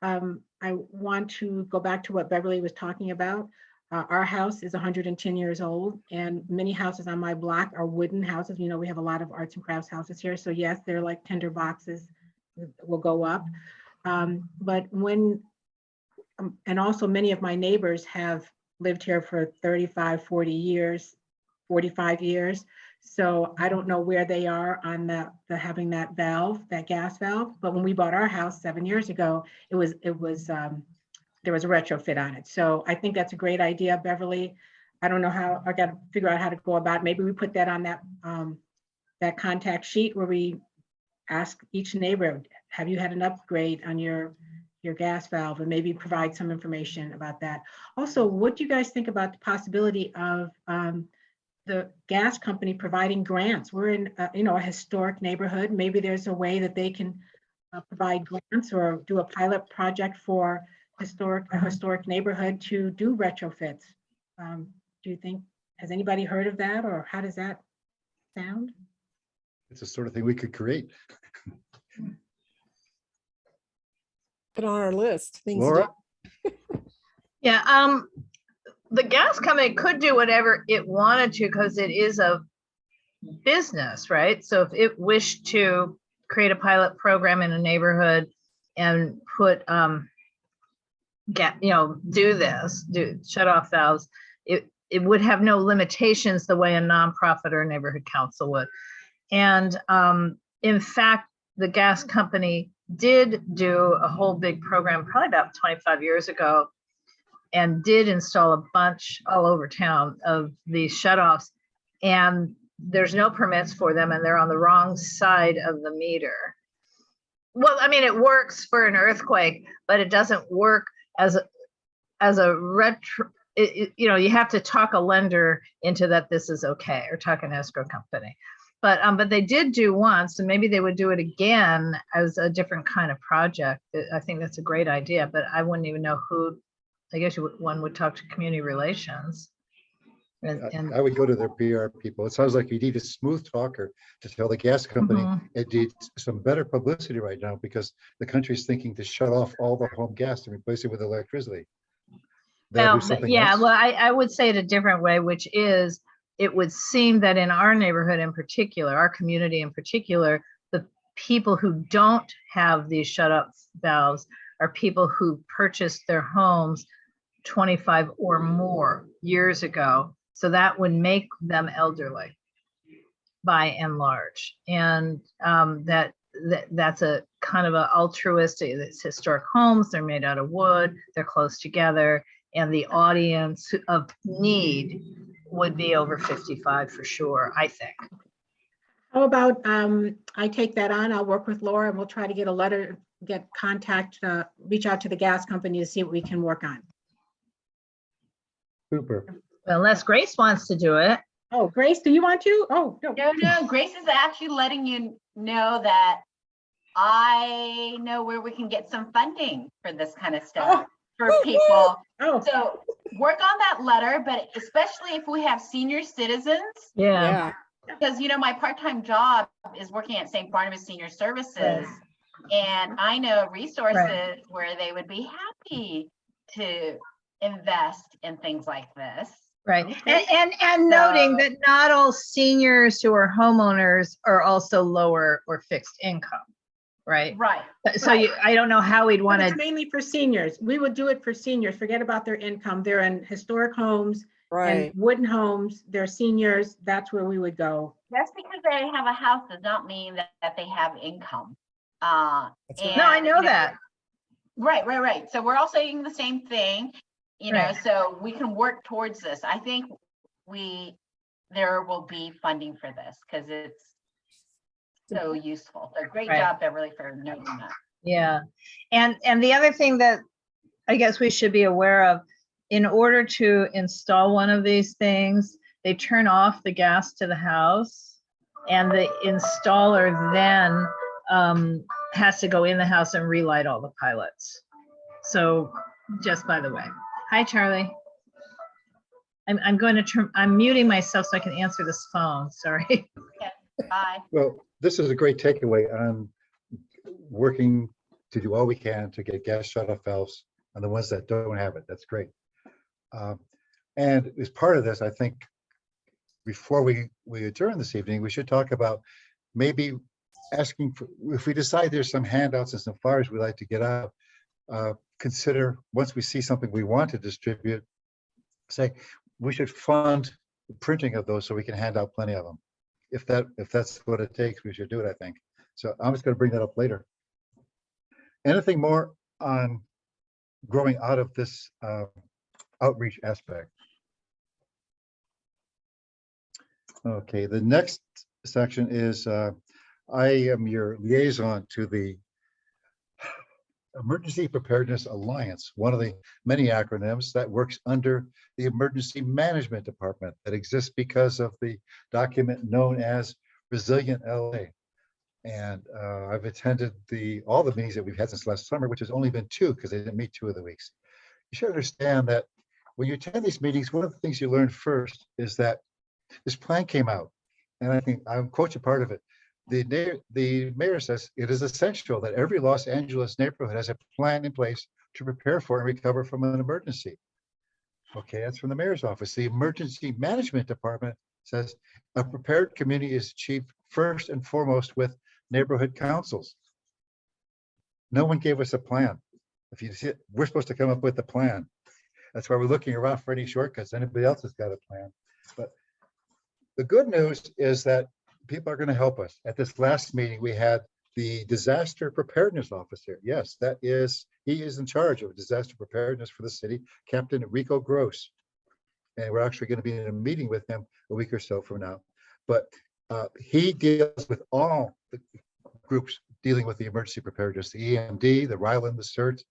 S5: I want to go back to what Beverly was talking about. Our house is 110 years old, and many houses on my block are wooden houses. We have a lot of arts and crafts houses here. So yes, they're like tinder boxes will go up. But when, and also many of my neighbors have lived here for 35, 40 years, 45 years. So I don't know where they are on the having that valve, that gas valve. But when we bought our house 7 years ago, there was a retrofit on it. So I think that's a great idea, Beverly. I don't know how, I got to figure out how to go about it. Maybe we put that on that contact sheet where we ask each neighbor, have you had an upgrade on your gas valve, and maybe provide some information about that. Also, what do you guys think about the possibility of the gas company providing grants? We're in a historic neighborhood. Maybe there's a way that they can provide grants or do a pilot project for a historic neighborhood to do retrofits. Do you think, has anybody heard of that, or how does that sound?
S2: It's the sort of thing we could create.
S7: Put on our list. Things to
S2: Laura?
S7: do.
S1: Yeah, the gas company could do whatever it wanted to because it is a business, right? So if it wished to create a pilot program in a neighborhood and put do shut off valves, it would have no limitations the way a nonprofit or a neighborhood council would. And in fact, the gas company did do a whole big program probably about 25 years ago, and did install a bunch all over town of these shutoffs, and there's no permits for them, and they're on the wrong side of the meter. Well, I mean, it works for an earthquake, but it doesn't work as a retro. You have to talk a lender into that this is okay, or talk an escrow company. But they did do once, and maybe they would do it again as a different kind of project. I think that's a great idea, but I wouldn't even know who. I guess one would talk to community relations. And
S2: I would go to their PR people. It sounds like you need a smooth talker to tell the gas company it needs some better publicity right now, because the country's thinking to shut off all the home gas and replace it with electricity.
S1: well, I would say it a different way, which is, it would seem that in our neighborhood in particular, our community in particular, the people who don't have these shut off valves are people who purchased their homes 25 or more years ago. So that would make them elderly by and large. And that's a kind of a altruistic, it's historic homes, they're made out of wood, they're close together, and the audience of need would be over 55 for sure, I think.
S5: How about I take that on, I'll work with Laura, and we'll try to get a letter, get contact, reach out to the gas company to see what we can work on.
S2: Super.
S1: Well, unless Grace wants to do it.
S5: Oh, Grace, do you want to? Oh, no.
S4: No, Grace is actually letting you know that I know where we can get some funding for this kind of stuff for people.
S5: Oh,
S4: So work on that letter, but especially if we have senior citizens,
S1: Yeah.
S4: because my part-time job is working at St. Barnabas Senior Services, and I know resources where they would be happy to invest in things like this.
S1: Right.
S5: Okay.
S1: And noting that not all seniors who are homeowners are also lower or fixed income. right?
S4: Right.
S1: So I don't know how we'd
S5: But
S1: want
S5: it's
S1: to,
S5: mainly for seniors. We would do it for seniors. Forget about their income. They're in historic homes and
S7: Right.
S5: wooden homes. They're seniors. That's where we would go.
S4: Just because they have a house does not mean that they have income.
S7: That's right.
S1: no, I
S4: And,
S1: know that.
S4: Right. So we're all saying the same thing, you know,
S1: Right.
S4: so we can work towards this. I think there will be funding for this because it's so useful. So great
S1: Right.
S4: job, Beverly, for noting that.
S1: Yeah. And the other thing that I guess we should be aware of, in order to install one of these things, they turn off the gas to the house, and the installer then has to go in the house and relight all the pilots. So just by the way. Hi, Charlie. I'm muting myself so I can answer this phone. Sorry.
S4: Bye.
S2: Well, this is a great takeaway on working to do all we can to get gas shut-off valves on the ones that don't have it. That's great. And as part of this, I think before we adjourn this evening, we should talk about maybe asking for, if we decide there's some handouts and some flyers we'd like to get out, consider once we see something we want to distribute, say we should fund the printing of those so we can hand out plenty of them. If that's what it takes, we should do it, I think. So I'm just going to bring that up later. Anything more on growing out of this outreach aspect? Okay, the next section is I am your liaison to the Emergency Preparedness Alliance, one of the many acronyms that works under the Emergency Management Department that exists because of the document known as Resilient LA. And I've attended all the meetings that we've had since last summer, which has only been 2 because they didn't meet 2 of the weeks. You should understand that when you attend these meetings, one of the things you learn first is that this plan came out, and I think I'm quote a part of it. The mayor says it is essential that every Los Angeles neighborhood has a plan in place to prepare for and recover from an emergency. Okay, that's from the mayor's office. The Emergency Management Department says a prepared community is achieved first and foremost with neighborhood councils. No one gave us a plan. If you see it, we're supposed to come up with a plan. That's why we're looking around for any shortcuts. Anybody else has got a plan. But the good news is that people are going to help us. At this last meeting, we had the disaster preparedness officer. Yes, he is in charge of disaster preparedness for the city, Captain Rico Gross. And we're actually going to be in a meeting with him a week or so from now. But he deals with all the groups dealing with the emergency preparedness, the EMD, the Ryland, the CERT,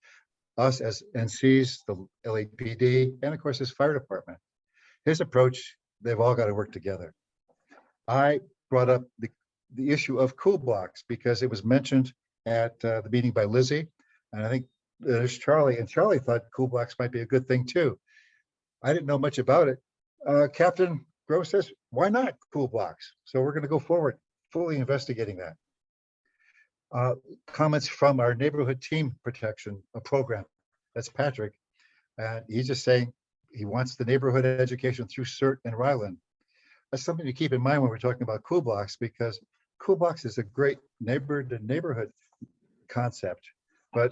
S2: us as NCs, the LAPD, and of course his fire department. His approach, they've all got to work together. I brought up the issue of cool blocks because it was mentioned at the meeting by Lizzie, and I think there's Charlie, and Charlie thought cool blocks might be a good thing too. I didn't know much about it. Captain Gross says, why not cool blocks? So we're going to go forward, fully investigating that. Comments from our neighborhood team protection program. That's Patrick. And he's just saying he wants the neighborhood education through CERT and Ryland. That's something to keep in mind when we're talking about cool blocks, because cool blocks is a great neighborhood concept, but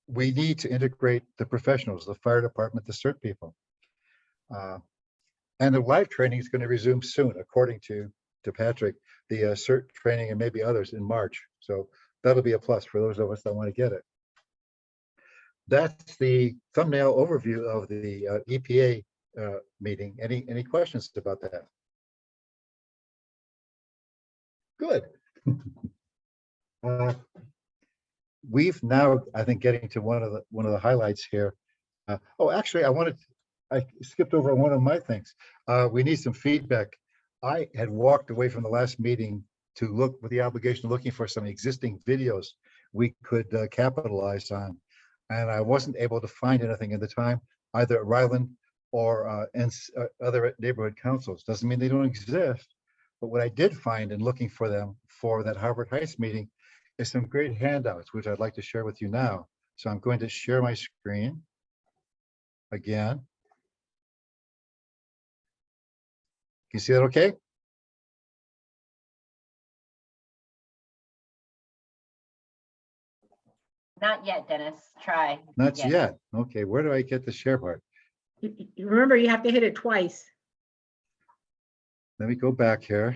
S2: we need to integrate the professionals, the fire department, the CERT people. And the live training is going to resume soon, according to Patrick, the CERT training and maybe others in March. So that'll be a plus for those of us that want to get it. That's the thumbnail overview of the EPA meeting. Any questions about that? Good. We've now, I think, getting to one of the highlights here. Actually, I skipped over one of my things. We need some feedback. I had walked away from the last meeting to look with the obligation of looking for some existing videos we could capitalize on. And I wasn't able to find anything at the time, either at Ryland or other neighborhood councils. Doesn't mean they don't exist. But what I did find in looking for them for that Harvard Heights meeting is some great handouts, which I'd like to share with you now. So I'm going to share my screen again. Can you see that okay?
S4: Not yet, Dennis. Try.
S2: Not
S4: Yes.
S2: yet. Okay, where do I get the share part?
S5: Remember, you have to hit it twice.
S2: Let me go back here.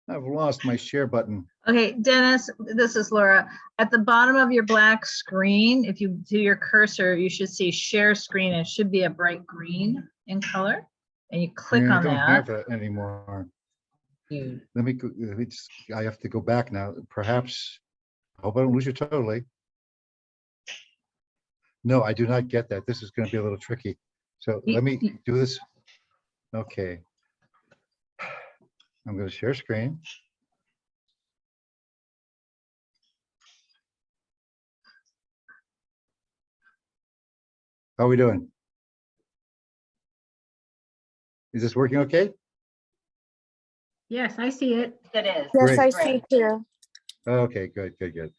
S2: I've lost my share button.
S1: Okay, Dennis, this is Laura. At the bottom of your black screen, if you do your cursor, you should see share screen. It should be a bright green in color. And you click
S2: Yeah, I
S1: on
S2: don't have
S1: that.
S2: that anymore.
S1: You,
S2: Let me just, I have to go back now. Perhaps, I hope I don't lose you totally. No, I do not get that. This is going to be a little tricky. So let me do this. Okay. I'm going to share screen. How are we doing? Is this working okay?
S5: Yes, I see it.
S4: It is.
S2: Yes, I
S4: Great.
S3: here.
S2: Okay, good.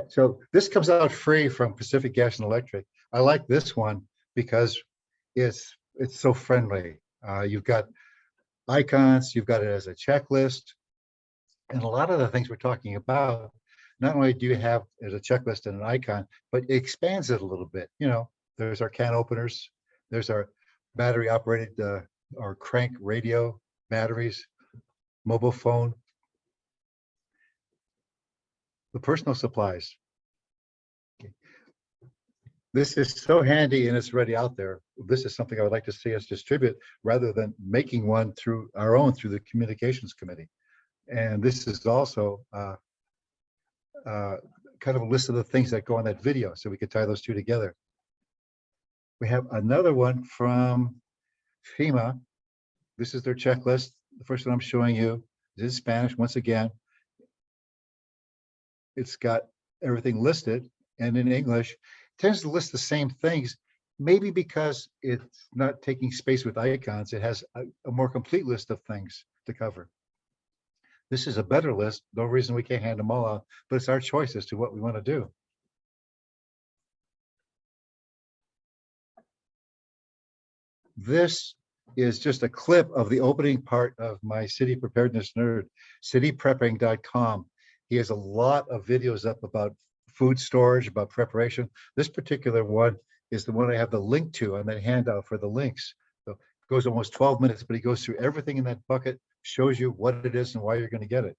S2: So this comes out free from Pacific Gas and Electric. I like this one because it's so friendly. You've got icons, you've got it as a checklist. And a lot of the things we're talking about, not only do you have as a checklist and an icon, but it expands it a little bit. You know, there's our can openers, there's our battery operated or crank radio batteries, mobile phone, the personal supplies. This is so handy and it's already out there. This is something I would like to see us distribute rather than making one through our own through the communications committee. And this is also kind of a list of the things that go on that video, so we could tie those two together. We have another one from FEMA. This is their checklist. The first one I'm showing you is in Spanish. Once again, it's got everything listed, and in English, it tends to list the same things, maybe because it's not taking space with icons. It has a more complete list of things to cover. This is a better list. No reason we can't hand them all out, but it's our choice as to what we want to do. This is just a clip of the opening part of my city preparedness nerd, cityprepping.com. He has a lot of videos up about food storage, about preparation. This particular one is the one I have the link to on that handout for the links. So it goes almost 12 minutes, but he goes through everything in that bucket, shows you what it is and why you're going to get it.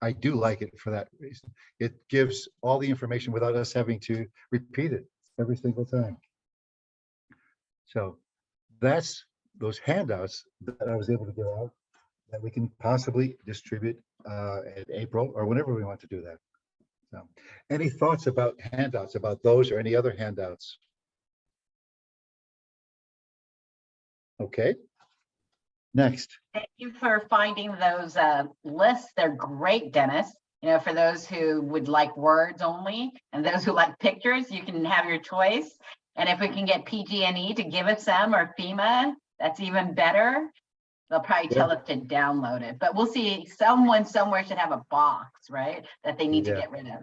S2: I do like it for that reason. It gives all the information without us having to repeat it every single time. So that's those handouts that I was able to get out that we can possibly distribute in April or whenever we want to do that. So, any thoughts about handouts, about those or any other handouts? Okay. Next.
S4: Thank you for finding those lists. They're great, Dennis. You know, for those who would like words only and those who like pictures, you can have your choice. And if we can get PG&E to give us some or FEMA, that's even better. They'll probably tell us to download it, but we'll see. Someone somewhere should have a box, right? That they need to get rid of.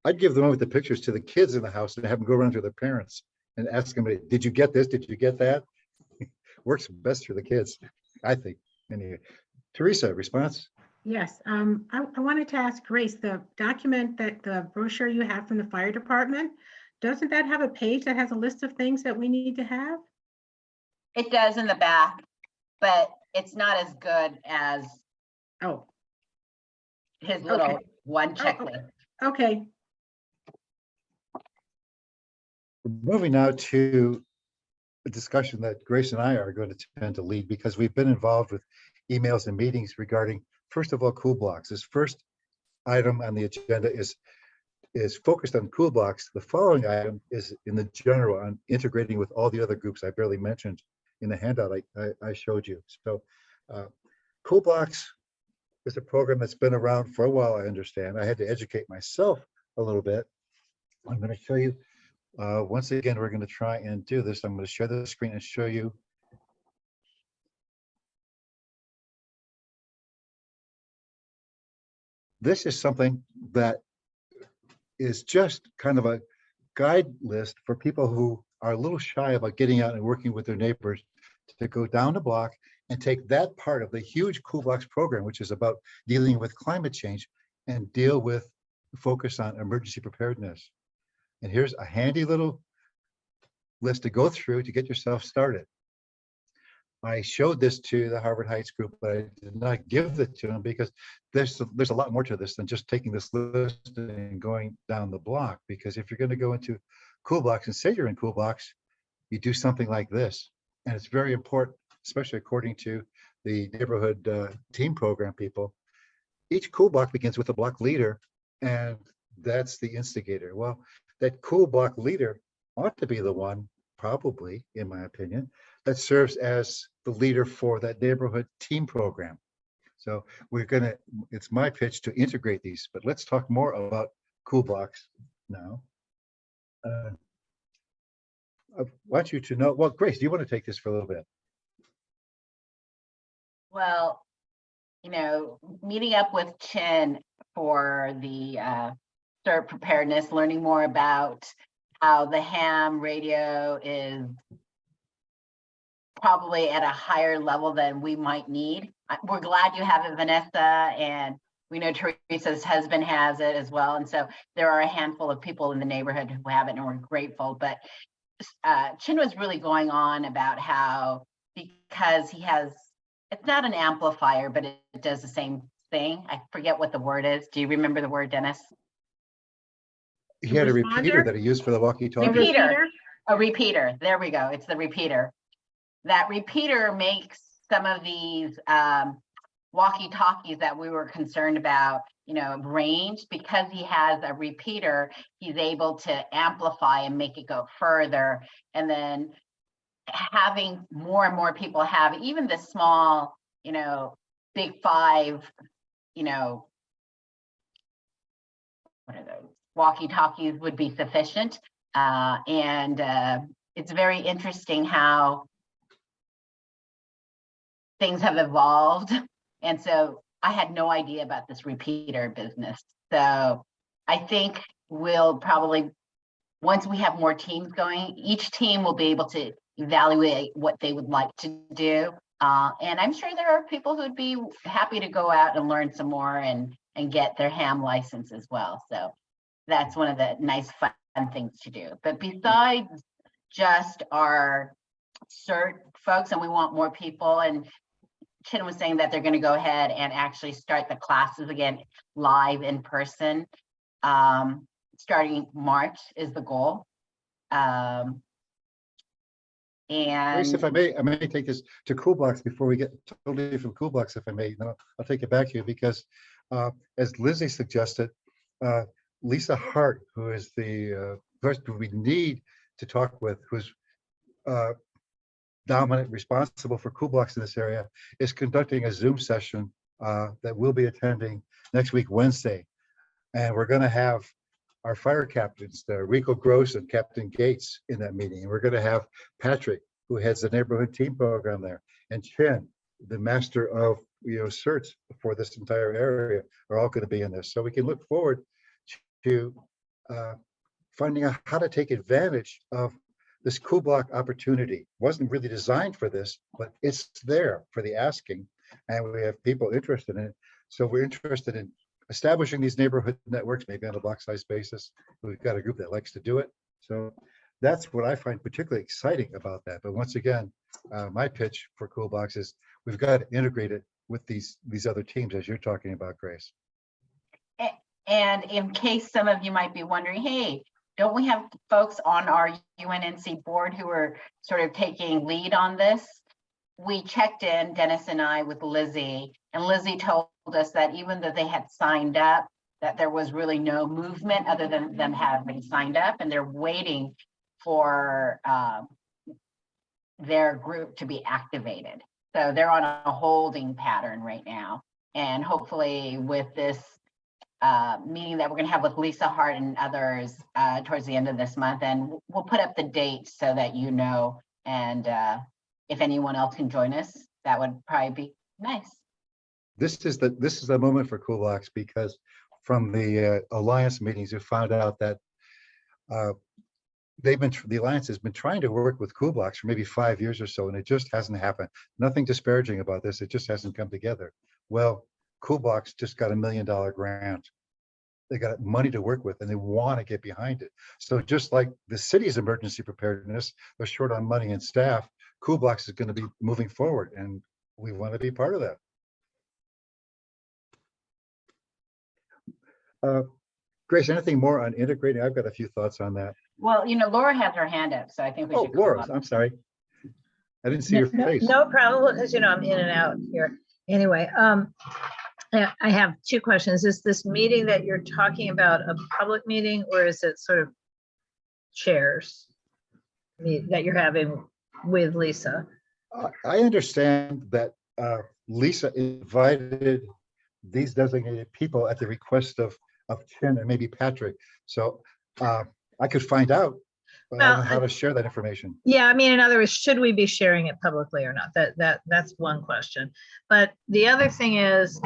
S2: I'd give them over the pictures to the kids in the house and have them go around to their parents and ask them, did you get this? Did you get that? Works best for the kids, I think. Anyway, Teresa, response?
S5: Yes, I wanted to ask Grace, the document that the brochure you have from the fire department, doesn't that have a page that has a list of things that we need to have?
S4: It does in the back, but it's not as good as his little one checklist.
S5: Okay.
S2: We're moving now to a discussion that Grace and I are going to tend to lead because we've been involved with emails and meetings regarding, first of all, cool blocks. This first item on the agenda is focused on cool blocks. The following item is in the general on integrating with all the other groups I barely mentioned in the handout I showed you. So cool blocks is a program that's been around for a while, I understand. I had to educate myself a little bit. I'm going to show you, once again, we're going to try and do this. I'm going to share the screen and show you. This is something that is just kind of a guide list for people who are a little shy about getting out and working with their neighbors to go down the block and take that part of the huge Cool Blocks program, which is about dealing with climate change, and deal with focus on emergency preparedness. And here's a handy little list to go through to get yourself started. I showed this to the Harvard Heights group, but I did not give it to them because there's a lot more to this than just taking this list and going down the block. Because if you're going to go into Cool Blocks and say you're in Cool Blocks, you do something like this. And it's very important, especially according to the neighborhood team program people. Each Cool Block begins with a block leader, and that's the instigator. Well, that Cool Block leader ought to be the one, probably, in my opinion, that serves as the leader for that neighborhood team program. So it's my pitch to integrate these, but let's talk more about Cool Blocks now. I want you to know, well, Grace, do you want to take this for a little bit?
S4: Well, meeting up with Chin for the CERT preparedness, learning more about how the ham radio is probably at a higher level than we might need. We're glad you have it, Vanessa, and we know Teresa's husband has it as well. And so there are a handful of people in the neighborhood who have it, and we're grateful. But Chin was really going on about how, because he has, it's not an amplifier, but it does the same thing. I forget what the word is. Do you remember the word, Dennis?
S2: He had a repeater
S5: Responder?
S2: that he used for the walkie-talkie.
S4: Repeater. A repeater. There we go. It's the repeater. That repeater makes some of these walkie-talkies that we were concerned about, range. Because he has a repeater, he's able to amplify and make it go further. And then having more and more people have even the small, big five, what are those? Walkie-talkies would be sufficient. It's very interesting how things have evolved. And so I had no idea about this repeater business. So I think we'll probably, once we have more teams going, each team will be able to evaluate what they would like to do. And I'm sure there are people who'd be happy to go out and learn some more and get their ham license as well. So that's one of the nice fun things to do. But besides just our CERT folks, and we want more people, and Chin was saying that they're going to go ahead and actually start the classes again live in person. Starting March is the goal. And
S2: Grace, if I may take this to Cool Blocks before we get totally from Cool Blocks, if I may. No, I'll take it back to you because as Lizzie suggested, Lisa Hart, who is the person we need to talk with, who's dominant, responsible for Cool Blocks in this area, is conducting a Zoom session that we'll be attending next week, Wednesday. And we're going to have our fire captains, Rico Gross and Captain Gates, in that meeting. And we're going to have Patrick, who heads the neighborhood team program there, and Chen, the master of certs for this entire area, are all going to be in this. So we can look forward to finding out how to take advantage of this Cool Block opportunity. Wasn't really designed for this, but it's there for the asking, and we have people interested in it. So we're interested in establishing these neighborhood networks, maybe on a block size basis. We've got a group that likes to do it. So that's what I find particularly exciting about that. But once again, my pitch for Cool Blocks is we've got to integrate it with these other teams, as you're talking about, Grace.
S4: And in case some of you might be wondering, hey, don't we have folks on our UNNC board who are sort of taking lead on this? We checked in, Dennis and I, with Lizzie, and Lizzie told us that even though they had signed up, that there was really no movement other than them having signed up, and they're waiting for their group to be activated. So they're on a holding pattern right now. And hopefully with this meeting that we're going to have with Lisa Hart and others towards the end of this month, and we'll put up the date so that you know, and if anyone else can join us, that would probably be nice.
S2: This is the moment for Cool Blocks, because from the alliance meetings, we found out that the Alliance has been trying to work with Cool Blocks for maybe 5 years or so, and it just hasn't happened. Nothing disparaging about this. It just hasn't come together. Well, Cool Blocks just got $1 million grant. They got money to work with and they want to get behind it. So just like the city's emergency preparedness, they're short on money and staff, Cool Blocks is going to be moving forward and we want to be part of that. Grace, anything more on integrating? I've got a few thoughts on that.
S4: Well, Laura has her hand up, so I think we
S2: Oh,
S4: should. call
S2: Laura,
S4: up.
S2: I'm sorry. I didn't see your face.
S1: No problem, because I'm in and out here. Anyway, I have two questions. Is this meeting that you're talking about a public meeting, or is it sort of chairs that you're having with Lisa?
S2: I understand that Lisa invited these designated people at the request of Chin and maybe Patrick. So I could find out how to share that information.
S1: Yeah, in other words, should we be sharing it publicly or not? That's one question. But the other thing is,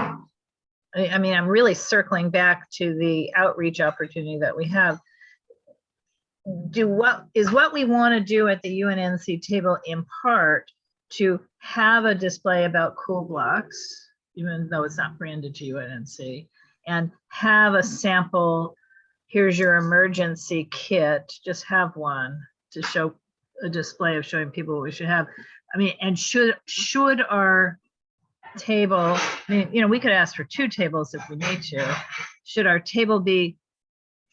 S1: I'm really circling back to the outreach opportunity that we have. What we want to do at the UNNC table in part to have a display about Cool Blocks, even though it's not branded to UNNC, and have a sample, here's your emergency kit, just have one to show a display of showing people what we should have. And should our table, we could ask for 2 tables if we need to. Should our table be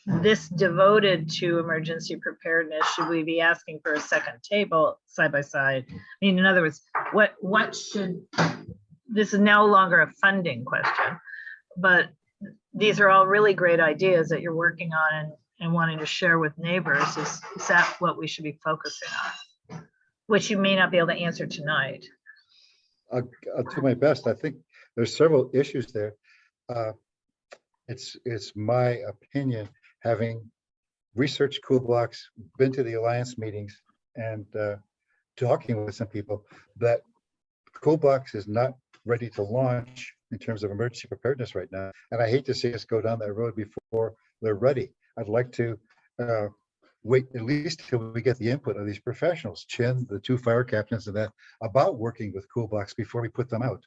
S1: this devoted to emergency preparedness? Should we be asking for a second table side by side? In other words, what should, this is no longer a funding question, but these are all really great ideas that you're working on and wanting to share with neighbors. Is that what we should be focusing on? Which you may not be able to answer tonight.
S2: I'll do my best. I think there's several issues there. It's my opinion, having researched Cool Blocks, been to the Alliance meetings, and talking with some people, that Cool Blocks is not ready to launch in terms of emergency preparedness right now. And I hate to see us go down that road before they're ready. I'd like to wait at least till we get the input of these professionals, Chin, the 2 fire captains, and that about working with Cool Blocks before we put them out.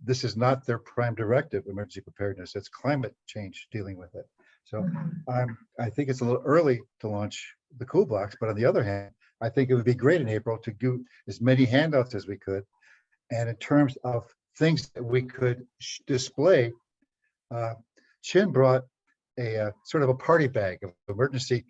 S2: This is not their prime directive, emergency preparedness. It's climate change dealing with it. So I think it's a little early to launch the Cool Blocks, but on the other hand, I think it would be great in April to do as many handouts as we could. And in terms of things that we could display, Chin brought a sort of a party bag of emergency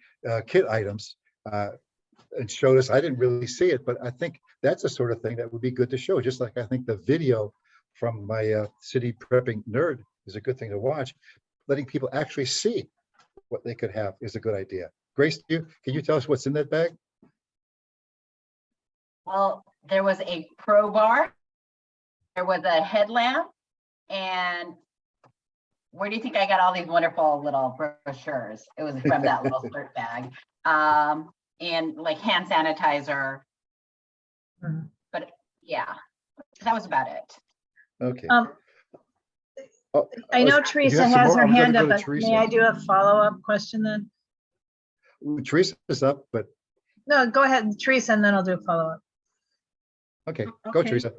S2: kit items and showed us. I didn't really see it, but I think that's the sort of thing that would be good to show. Just like I think the video from my city prepping nerd is a good thing to watch. Letting people actually see what they could have is a good idea. Grace, can you tell us what's in that bag?
S4: Well, there was a crowbar, there was a headlamp, and where do you think I got all these wonderful little brochures? It was from that little skirt bag. And like hand sanitizer. But yeah, that was about it.
S2: Okay.
S1: I know Teresa has her hand up, but
S2: Teresa.
S1: may I do a follow-up question then?
S2: Teresa's up, but
S1: No, go ahead, Teresa, and then I'll do a follow-up.
S2: okay, go
S5: Okay.
S2: Teresa.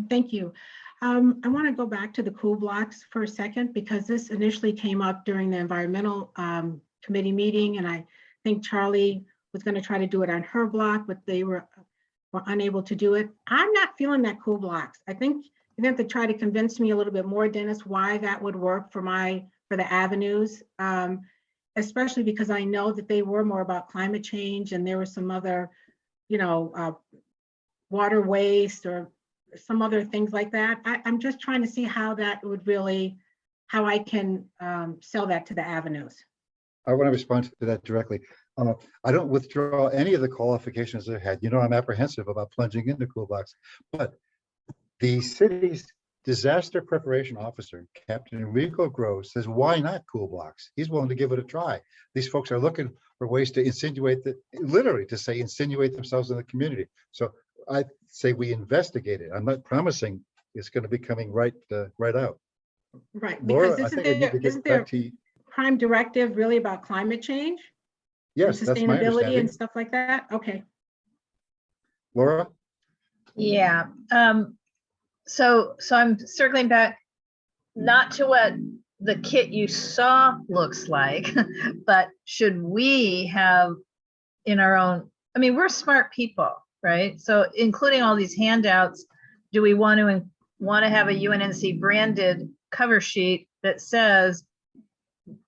S5: Thank you. I want to go back to the Cool Blocks for a second, because this initially came up during the environmental committee meeting, and I think Charlie was going to try to do it on her block, but they were unable to do it. I'm not feeling that Cool Blocks. I think you have to try to convince me a little bit more, Dennis, why that would work for the avenues, especially because I know that they were more about climate change, and there were some other, water waste or some other things like that. I'm just trying to see how that would really, how I can sell that to the avenues.
S2: I want to respond to that directly. I don't withdraw any of the qualifications I had. I'm apprehensive about plunging into Cool Blocks, but the city's disaster preparation officer, Captain Enrico Gross, says, why not Cool Blocks? He's willing to give it a try. These folks are looking for ways to insinuate themselves in the community. So I say we investigate it. I'm not promising it's going to be coming right out.
S5: Right,
S2: Laura,
S5: because
S2: I think I need to
S5: isn't
S2: get
S5: there
S2: back to you.
S5: prime directive really about climate change?
S2: Yes, that's my
S5: sustainability
S2: understanding.
S5: and stuff like that? Okay.
S2: Laura?
S1: Yeah, so I'm circling back, not to what the kit you saw looks like, but should we have in our own, I mean, we're smart people, right? So including all these handouts, do we want to have a UNNC branded cover sheet that says,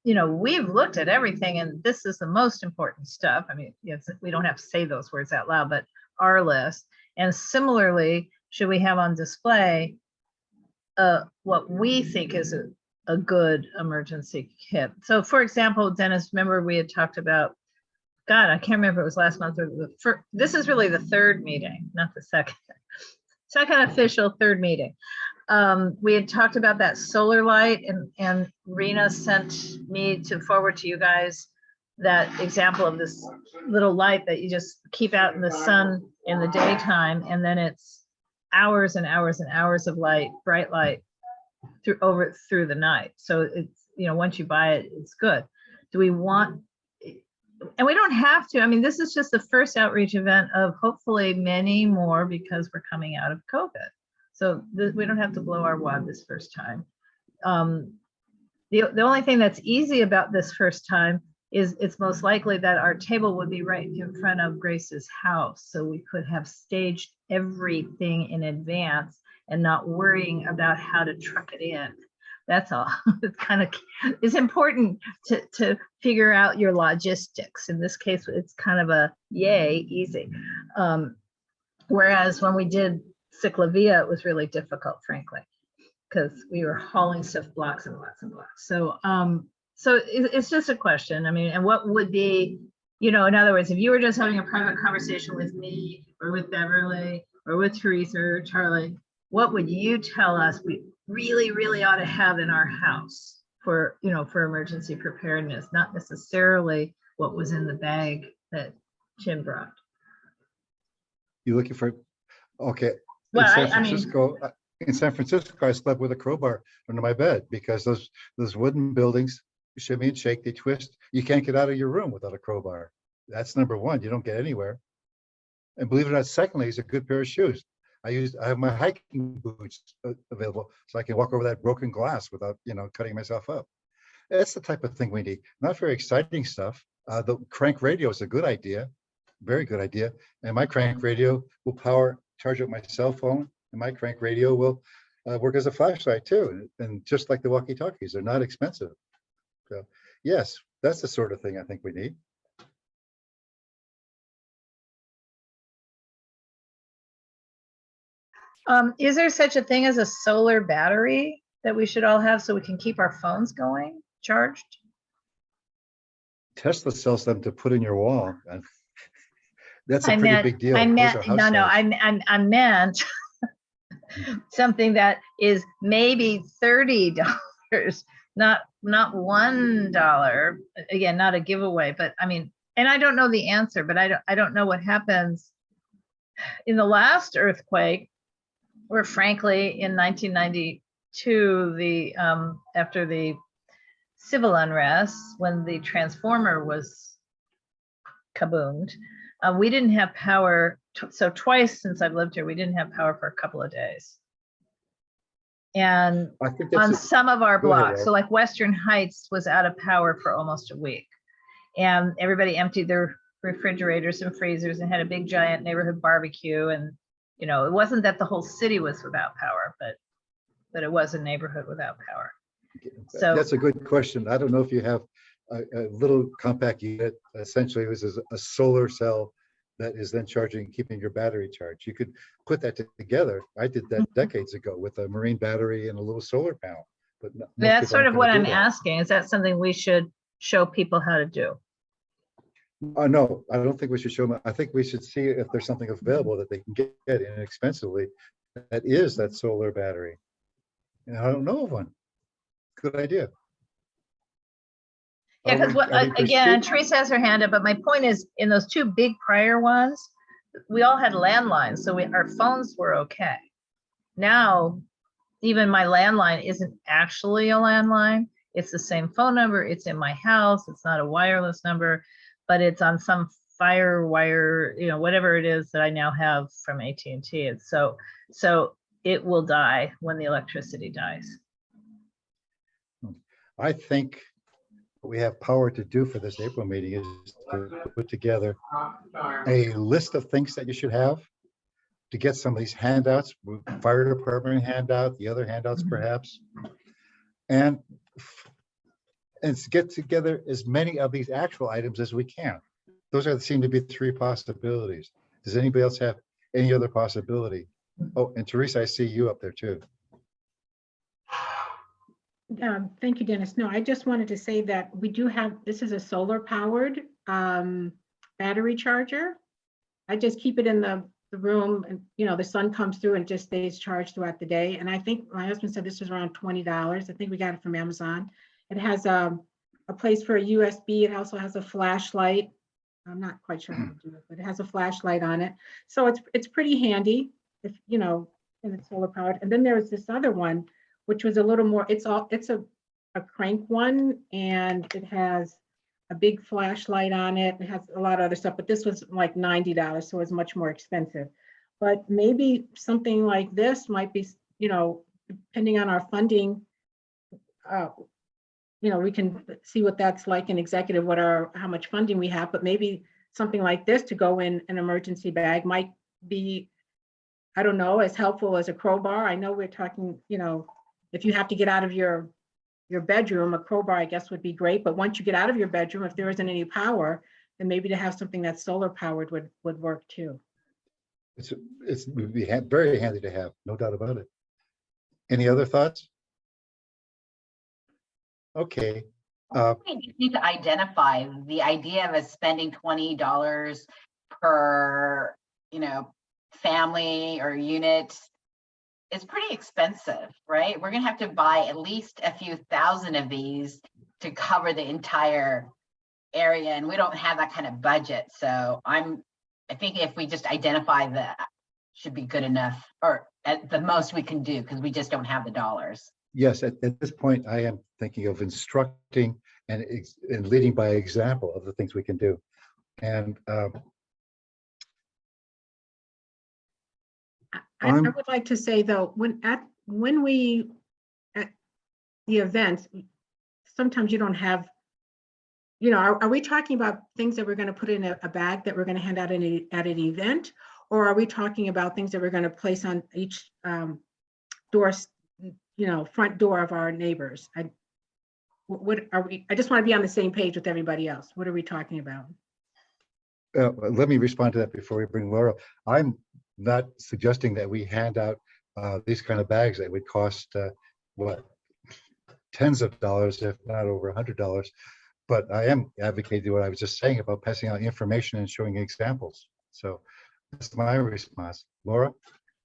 S1: you know, we've looked at everything and this is the most important stuff. I mean, yes, we don't have to say those words out loud, but our list. And similarly, should we have on display what we think is a good emergency kit? So for example, Dennis, remember we had talked about, God, I can't remember if it was last month or the first, this is really the third meeting, not the second official, third meeting. We had talked about that solar light, and Rena sent me to forward to you guys that example of this little light that you just keep out in the sun in the daytime, and then it's hours and hours and hours of light, bright light through the night. So it's, you know, once you buy it, it's good. Do we want, and we don't have to, I mean, this is just the first outreach event of hopefully many more, because we're coming out of COVID. So we don't have to blow our wad this first time. The only thing that's easy about this first time is it's most likely that our table would be right in front of Grace's house. So we could have staged everything in advance and not worrying about how to truck it in. That's all. It's important to figure out your logistics. In this case, it's kind of a yay, easy. Whereas when we did Ciclavia, it was really difficult, frankly, because we were hauling stuff blocks and blocks and blocks. So it's just a question. I mean, and what would be, you know, in other words, if you were just having a private conversation with me or with Beverly or with Teresa or Charlie, what would you tell us we really, really ought to have in our house for, you know, for emergency preparedness, not necessarily what was in the bag that Jim brought?
S2: You looking for, okay.
S1: Well,
S2: In San Francisco, I slept with a crowbar under my bed because those wooden buildings shimmy and shake, they twist. You can't get out of your room without a crowbar. That's number one. You don't get anywhere. And believe it or not, secondly, is a good pair of shoes. I have my hiking boots available so I can walk over that broken glass without, you know, cutting myself up. That's the type of thing we need. Not very exciting stuff. The crank radio is a good idea, very good idea. And my crank radio will charge up my cell phone, and my crank radio will work as a flashlight too. And just like the walkie-talkies, they're not expensive. So yes, that's the sort of thing I think we need.
S1: Is there such a thing as a solar battery that we should all have so we can keep our phones going, charged?
S2: Tesla sells them to put in your wall. And that's a pretty big deal.
S1: I meant something that is maybe $30, not $1. Again, not a giveaway, but I mean, and I don't know the answer, but I don't know what happens in the last earthquake, or frankly in 1992, after the civil unrest, when the transformer was kaboomed, we didn't have power. So twice since I've lived here, we didn't have power for a couple of days. And on some of our blocks, so like Western Heights was out of power for almost a week. And everybody emptied their refrigerators and freezers and had a big giant neighborhood barbecue. And, you know, it wasn't that the whole city was without power, but it was a neighborhood without power. So
S2: that's a good question. I don't know if you have a little compact unit. Essentially, it was a solar cell that is then keeping your battery charged. You could put that together. I did that decades ago with a marine battery and a little solar panel. But
S1: that's sort of what I'm asking. Is that something we should show people how to do?
S2: No, I don't think we should show them. I think we should see if there's something available that they can get inexpensively that is that solar battery. And I don't know of one. Good idea.
S1: Yeah, because again, Teresa has her hand up, but my point is, in those two big prior ones, we all had landlines, so our phones were okay. Now, even my landline isn't actually a landline. It's the same phone number. It's in my house. It's not a wireless number. but it's on some fire wire, whatever it is that I now have from AT&T. It's so it will die when the electricity dies.
S2: I think what we have power to do for this April meeting is to put together a list of things that you should have to get some of these handouts, fire department handout, the other handouts perhaps, and to get together as many of these actual items as we can. Those seem to be 3 possibilities. Does anybody else have any other possibility? Oh, and Teresa, I see you up there too.
S5: Thank you, Dennis. No, I just wanted to say that we do have, this is a solar powered battery charger. I just keep it in the room and, the sun comes through and it just stays charged throughout the day. And I think my husband said this was around $20. I think we got it from Amazon. It has a place for a USB. It also has a flashlight. I'm not quite sure how to do it, but it has a flashlight on it. So it's pretty handy if, and it's solar powered. And then there's this other one, which was a little more, it's a crank one, and it has a big flashlight on it. It has a lot of other stuff, but this was like $90, so it's much more expensive. But maybe something like this might be, depending on our funding, we can see what that's like in executive, how much funding we have, but maybe something like this to go in an emergency bag might be, I don't know, as helpful as a crowbar. I know we're talking, if you have to get out of your bedroom, a crowbar, I guess, would be great. But once you get out of your bedroom, if there isn't any power, then maybe to have something that's solar powered would work too.
S2: It would be very handy to have, no doubt about it. Any other thoughts? Okay.
S4: We need to identify the idea of us spending $20 per, family or unit. It's pretty expensive, right? We're gonna have to buy at least a few thousand of these to cover the entire area, and we don't have that kind of budget. So I think if we just identify that, should be good enough, or at the most we can do, because we just don't have the dollars.
S2: Yes, at this point, I am thinking of instructing and leading by example of the things we can do. And
S5: I would like to say though, when we at the event, sometimes you don't have, are we talking about things that we're going to put in a bag that we're going to hand out at an event, or are we talking about things that we're going to place on each door, front door of our neighbors? What are we? I just want to be on the same page with everybody else. What are we talking about?
S2: Let me respond to that before we bring Laura. I'm not suggesting that we hand out these kind of bags that would cost tens of dollars, if not over $100. But I am advocating what I was just saying about passing out information and showing examples. So that's my response. Laura?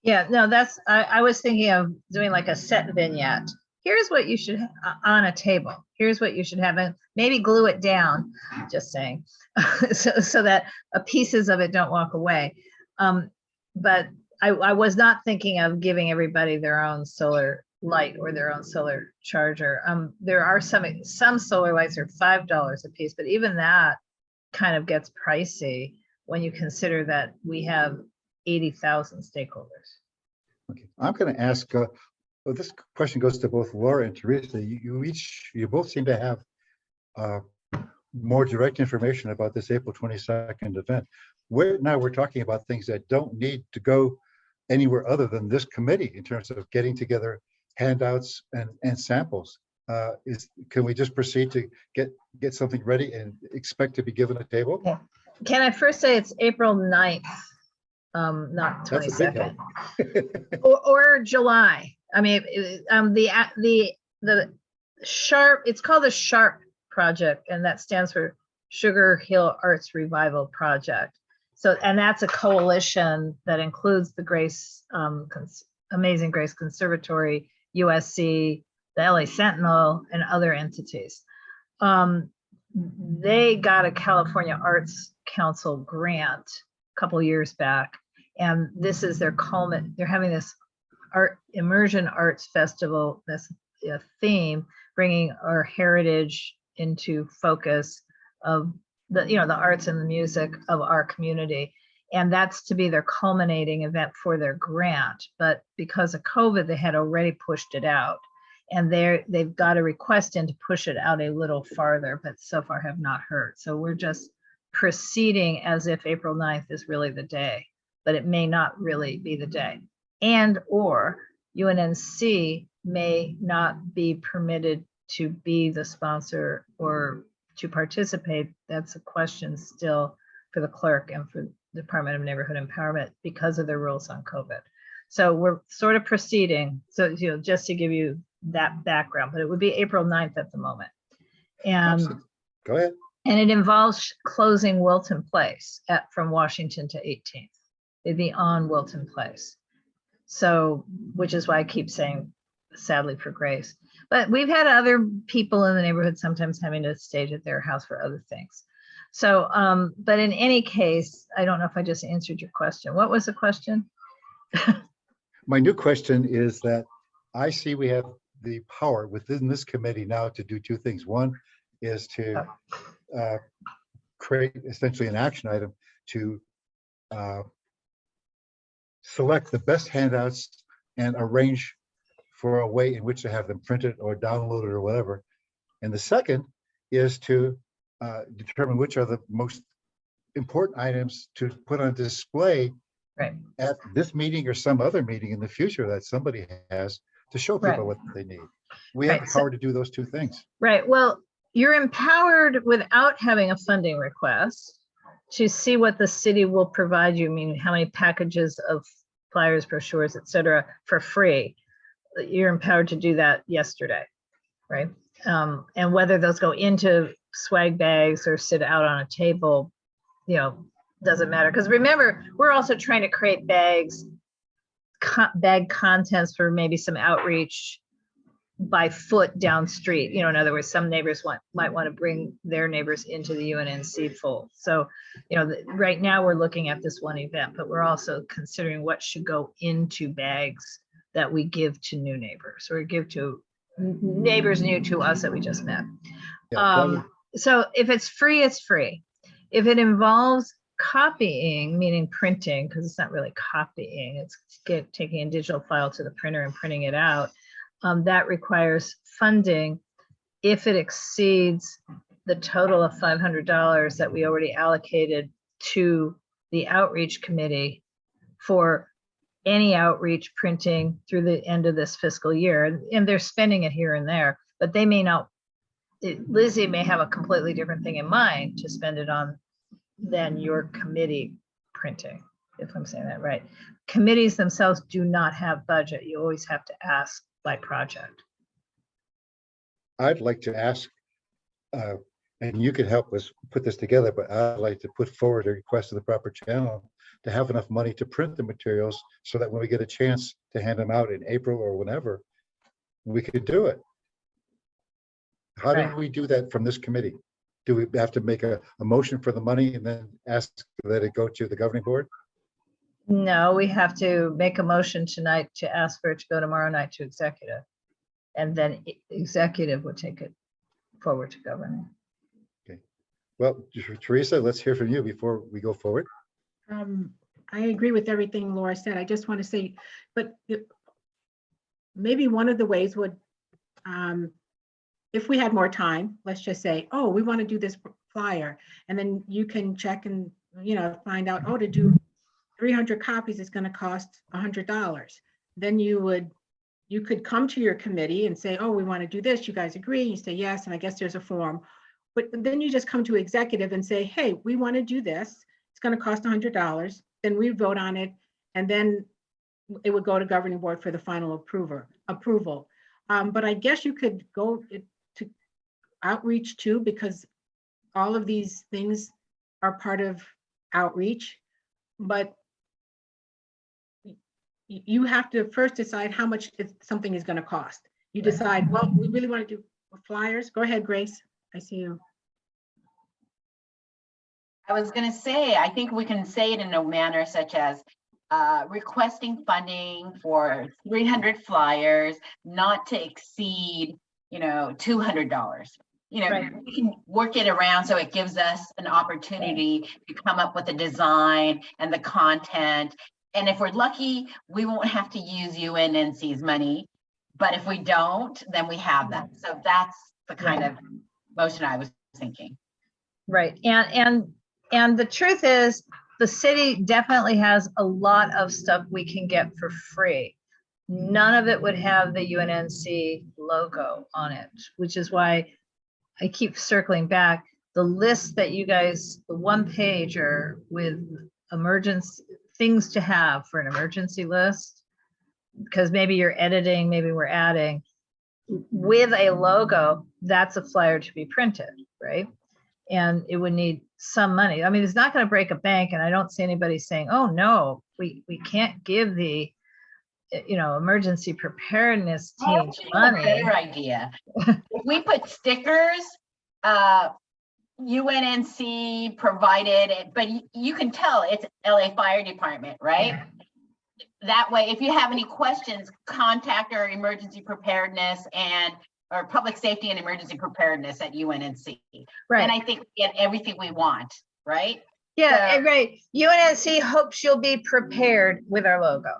S1: Yeah, no, I was thinking of doing like a set vignette. Here's what you should on a table. Here's what you should have, and maybe glue it down. Just saying, so that pieces of it don't walk away. But I was not thinking of giving everybody their own solar light or their own solar charger. There are some solar lights are $5 a piece, but even that kind of gets pricey when you consider that we have 80,000 stakeholders.
S2: Okay, I'm going to ask. Well, this question goes to both Laura and Teresa. You both seem to have more direct information about this April 22nd event. Now we're talking about things that don't need to go anywhere other than this committee in terms of getting together handouts and samples. Can we just proceed to get something ready and expect to be given a table?
S1: Okay. Can I first say it's April 9th, not
S2: That's a big
S1: 22nd,
S2: help.
S1: or July. I mean, the SHARP, it's called the SHARP project, and that stands for Sugar Hill Arts Revival Project. So, and that's a coalition that includes the Amazing Grace Conservatory, USC, the LA Sentinel, and other entities. They got a California Arts Council grant a couple years back, and this is their culminant. They're having this immersion arts festival, this theme, bringing our heritage into focus of the arts and the music of our community. And that's to be their culminating event for their grant. But because of COVID, they had already pushed it out. And they've got a request in to push it out a little farther, but so far have not heard. So we're just proceeding as if April 9th is really the day, but it may not really be the day. And or UNNC may not be permitted to be the sponsor or to participate. That's a question still for the clerk and for the Department of Neighborhood Empowerment because of their rules on COVID. So we're sort of proceeding. So, just to give you that background, but it would be April 9th at the moment. And
S2: Go ahead.
S1: And it involves closing Wilton Place from Washington to 18th. It'd be on Wilton Place. So, which is why I keep saying, sadly for Grace. But we've had other people in the neighborhood sometimes having to stage at their house for other things. So, but in any case, I don't know if I just answered your question. What was the question?
S2: My new question is that I see we have the power within this committee now to do two things. One is to create essentially an action item to select the best handouts and arrange for a way in which to have them printed or downloaded or whatever. And the second is to determine which are the most important items to put on display at this meeting or some other meeting in the future that somebody has to show people what they need. We have the power to do those two things.
S1: Right. Well, you're empowered without having a funding request to see what the city will provide you, meaning how many packages of flyers, brochures, et cetera, for free. You're empowered to do that yesterday, right? And whether those go into swag bags or sit out on a table, doesn't matter. Because remember, we're also trying to create bag contents for maybe some outreach by foot down street. In other words, some neighbors might want to bring their neighbors into the UNNC fold. So, right now we're looking at this one event, but we're also considering what should go into bags that we give to new neighbors or give to neighbors new to us that we just met. So if it's free, it's free. If it involves copying, meaning printing, because it's not really copying, it's taking a digital file to the printer and printing it out, that requires funding if it exceeds the total of $500 that we already allocated to the outreach committee for any outreach printing through the end of this fiscal year. And they're spending it here and there, but they may not. Lizzie may have a completely different thing in mind to spend it on than your committee printing, if I'm saying that right. Committees themselves do not have budget. You always have to ask by project.
S2: I'd like to ask, and you can help us put this together, but I'd like to put forward a request to the proper channel to have enough money to print the materials so that when we get a chance to hand them out in April or whenever, we could do it. How do we do that from this committee? Do we have to make a motion for the money and then ask that it go to the governing board?
S1: No, we have to make a motion tonight to ask for it to go tomorrow night to executive. And then executive would take it forward to governing.
S2: Okay. Well, Teresa, let's hear from you before we go forward.
S5: I agree with everything Laura said. I just want to say, but maybe one of the ways would, if we had more time, let's just say, oh, we want to do this flyer, and then you can check and find out, oh, to do 300 copies is going to cost $100. Then you could come to your committee and say, oh, we want to do this. You guys agree? You say yes, and I guess there's a form. But then you just come to executive and say, hey, we want to do this. It's going to cost $100. Then we vote on it, and then it would go to governing board for the final approval. But I guess you could go to outreach too, because all of these things are part of outreach. But you have to first decide how much something is going to cost. You decide, well, we really want to do flyers. Go ahead, Grace. I see you.
S4: I was going to say, I think we can say it in a manner such as requesting funding for 300 flyers, not to exceed, $200. you know,
S1: Right.
S4: we can work it around so it gives us an opportunity to come up with the design and the content. And if we're lucky, we won't have to use UNNC's money. But if we don't, then we have that. So that's the kind of motion I was thinking.
S1: Right. And the truth is, the city definitely has a lot of stuff we can get for free. None of it would have the UNNC logo on it, which is why I keep circling back. The list that you guys, the one pager with emergency things to have for an emergency list, because maybe you're editing, maybe we're adding, with a logo, that's a flyer to be printed, right? And it would need some money. I mean, it's not going to break a bank, and I don't see anybody saying, oh no, we can't give the, you know, emergency preparedness team money.
S4: Better idea. If we put stickers, UNNC provided it, but you can tell it's LA Fire Department, right? That way, if you have any questions, contact our emergency preparedness and or public safety and emergency preparedness at UNNC.
S1: Right.
S4: And I think we get everything we want, right?
S1: Yeah,
S4: So-
S1: and right. UNNC hopes you'll be prepared with our logo.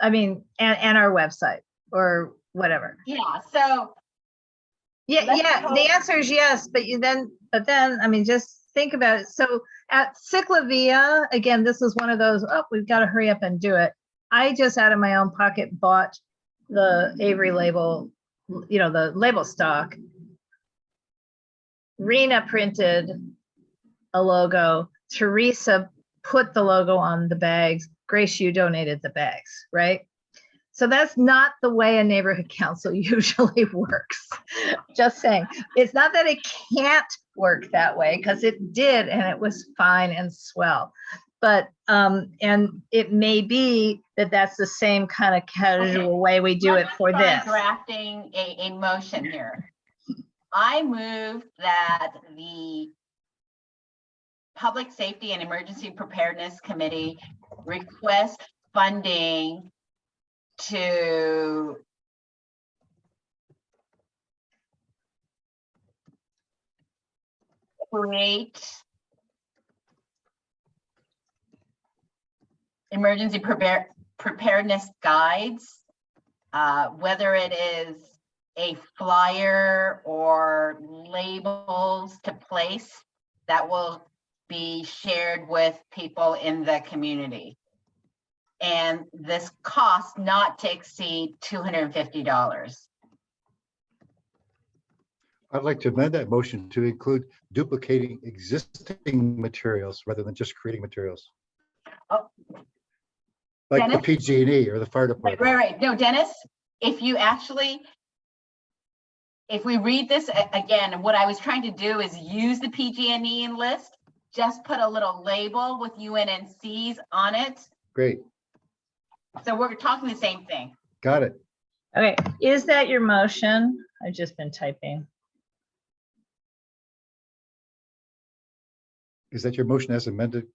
S1: I mean, and our website or whatever.
S4: Yeah, so
S1: Yeah,
S4: Let's
S1: yeah, the
S4: hope-
S1: answer is yes, but then, I mean, just think about it. So at Ciclavia, again, this is one of those, oh, we've got to hurry up and do it. I just out of my own pocket bought the Avery label, you know, the label stock. Rena printed a logo. Teresa put the logo on the bags. Grace, you donated the bags, right? So that's not the way a neighborhood council usually works. Just saying. It's not that it can't work that way, because it did, and it was fine and swell. But, and it may be that that's the same kind of casual way we do it
S4: let's
S1: for
S4: try
S1: this.
S4: drafting a motion here. I move that the Public Safety and Emergency Preparedness Committee request funding to create emergency preparedness guides, whether it is a flyer or labels to place that will be shared with people in the community. And this cost not to exceed $250.
S2: I'd like to amend that motion to include duplicating existing materials rather than just creating materials.
S4: Oh.
S2: Like the
S4: Dennis?
S2: PG&E or the fire department.
S4: Right. No, Dennis, if you actually, if we read this again, what I was trying to do is use the PG&E list, just put a little label with UNNC's on it.
S2: Great,
S4: So we're talking the same thing.
S2: got it.
S1: Okay, is that your motion? I've just been typing.
S2: Is that your motion as amended?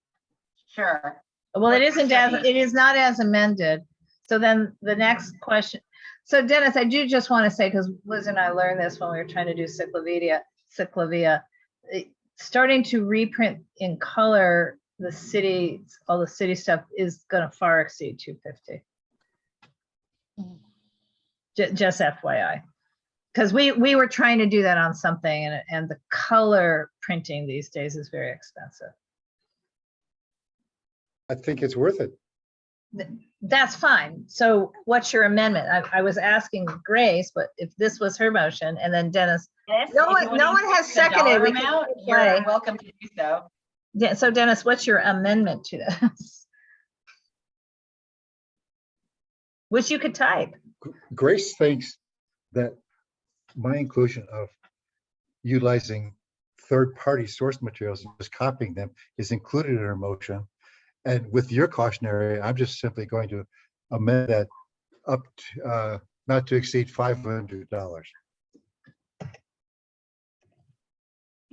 S4: Sure.
S1: Well, it isn't as,
S4: Debbie.
S1: it is not as amended. So then the next question. So Dennis, I do just want to say, because Liz and I learned this when we were trying to do Ciclavia, starting to reprint in color the city, all the city stuff is going to far exceed 250. Just FYI. Because we were trying to do that on something, and the color printing these days is very expensive.
S2: I think it's worth it.
S1: That's fine. So what's your amendment? I was asking Grace, but if this was her motion, and then Dennis,
S4: Yes,
S1: No
S4: if
S1: one-
S4: you
S1: no
S4: wanna
S1: one has
S4: use the
S1: seconded.
S4: dollar
S1: We can
S4: amount,
S1: play.
S4: You're welcome to do so.
S1: yeah, so Dennis, what's your amendment to this? Which you could type.
S2: Grace thinks that my inclusion of utilizing third-party source materials and just copying them is included in her motion. And with your cautionary, I'm just simply going to amend that up to, not to exceed $500.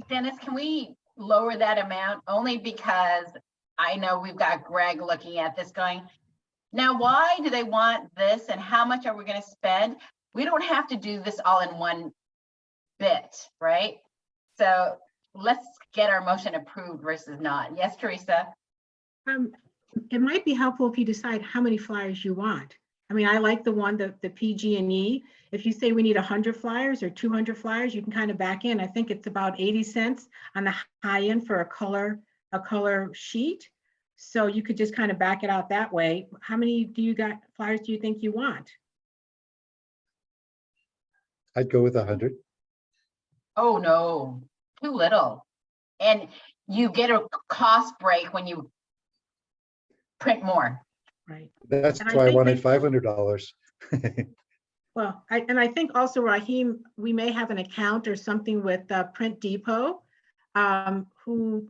S4: Dennis, can we lower that amount? Only because I know we've got Greg looking at this going, now why do they want this and how much are we gonna spend? We don't have to do this all in one bit, right? So let's get our motion approved versus not. Yes, Teresa?
S5: It might be helpful if you decide how many flyers you want. I mean, I like the one, the PG&E. If you say we need 100 flyers or 200 flyers, you can kind of back in. I think it's about 80 cents on the high end for a color sheet. So you could just kind of back it out that way. How many flyers do you think you want?
S2: I'd go with 100.
S4: Oh, no, too little. And you get a cost break when you print more.
S5: Right.
S2: That's
S5: And I
S2: why I
S5: think
S2: wanted
S5: we-
S2: $500.
S5: Well, I think also, Raheem, we may have an account or something with Print Depot, who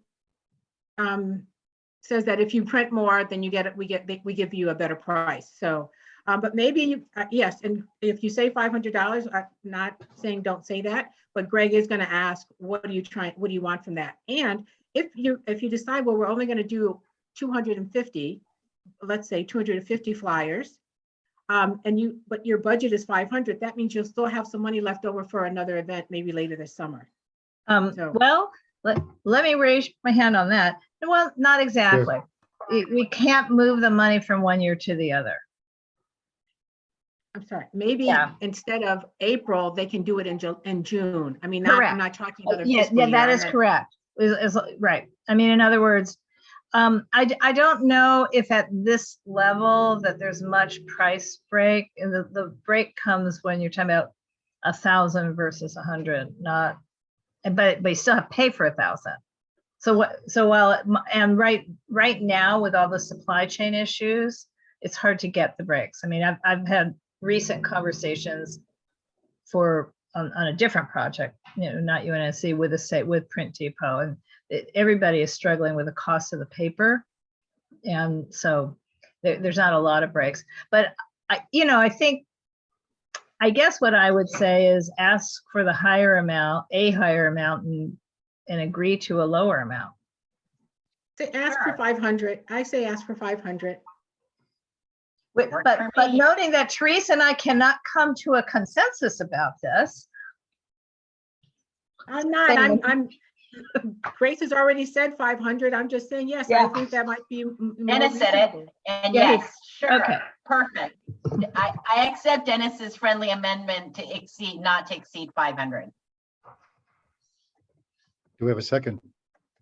S5: says that if you print more, then you get it. We give you a better price. So, but maybe yes. And if you say $500, I'm not saying don't say that, but Greg is going to ask, what do you want from that? And if you decide, well, we're only going to do 250, let's say 250 flyers. But your budget is 500, that means you'll still have some money left over for another event, maybe later this summer. So-
S1: Well, let me raise my hand on that. Well, not exactly. We can't move the money from one year to the other.
S5: I'm sorry, maybe
S1: Yeah.
S5: instead of April, they can do it in June. I mean,
S1: Correct.
S5: I'm not talking another
S1: Yeah,
S5: fiscal year.
S1: that
S5: I
S1: is
S5: meant-
S1: correct. Is right. I mean, in other words, I don't know if at this level that there's much price break, and the break comes when you're talking about 1,000 versus 100, not, but you still have to pay for 1,000. So right now with all the supply chain issues, it's hard to get the breaks. I mean, I've had recent conversations on a different project, not UNNC, with Print Depot, and everybody is struggling with the cost of the paper, and so there's not a lot of breaks. But I guess what I would say is ask for a higher amount, and agree to a lower amount.
S5: Say ask for
S4: Sure.
S5: 500. I say ask for 500.
S1: But
S4: Works for
S1: but
S4: me.
S1: noting that Teresa and I cannot come to a consensus about this.
S5: I'm not, I'm, Grace has already said 500. I'm just saying, yes, I
S1: Yeah.
S5: think that might be more
S4: Dennis said it,
S5: reasonable.
S4: and
S1: Yeah,
S4: yes, sure,
S1: okay.
S4: perfect. I accept Dennis's friendly amendment to not to exceed 500.
S2: Do we have a second?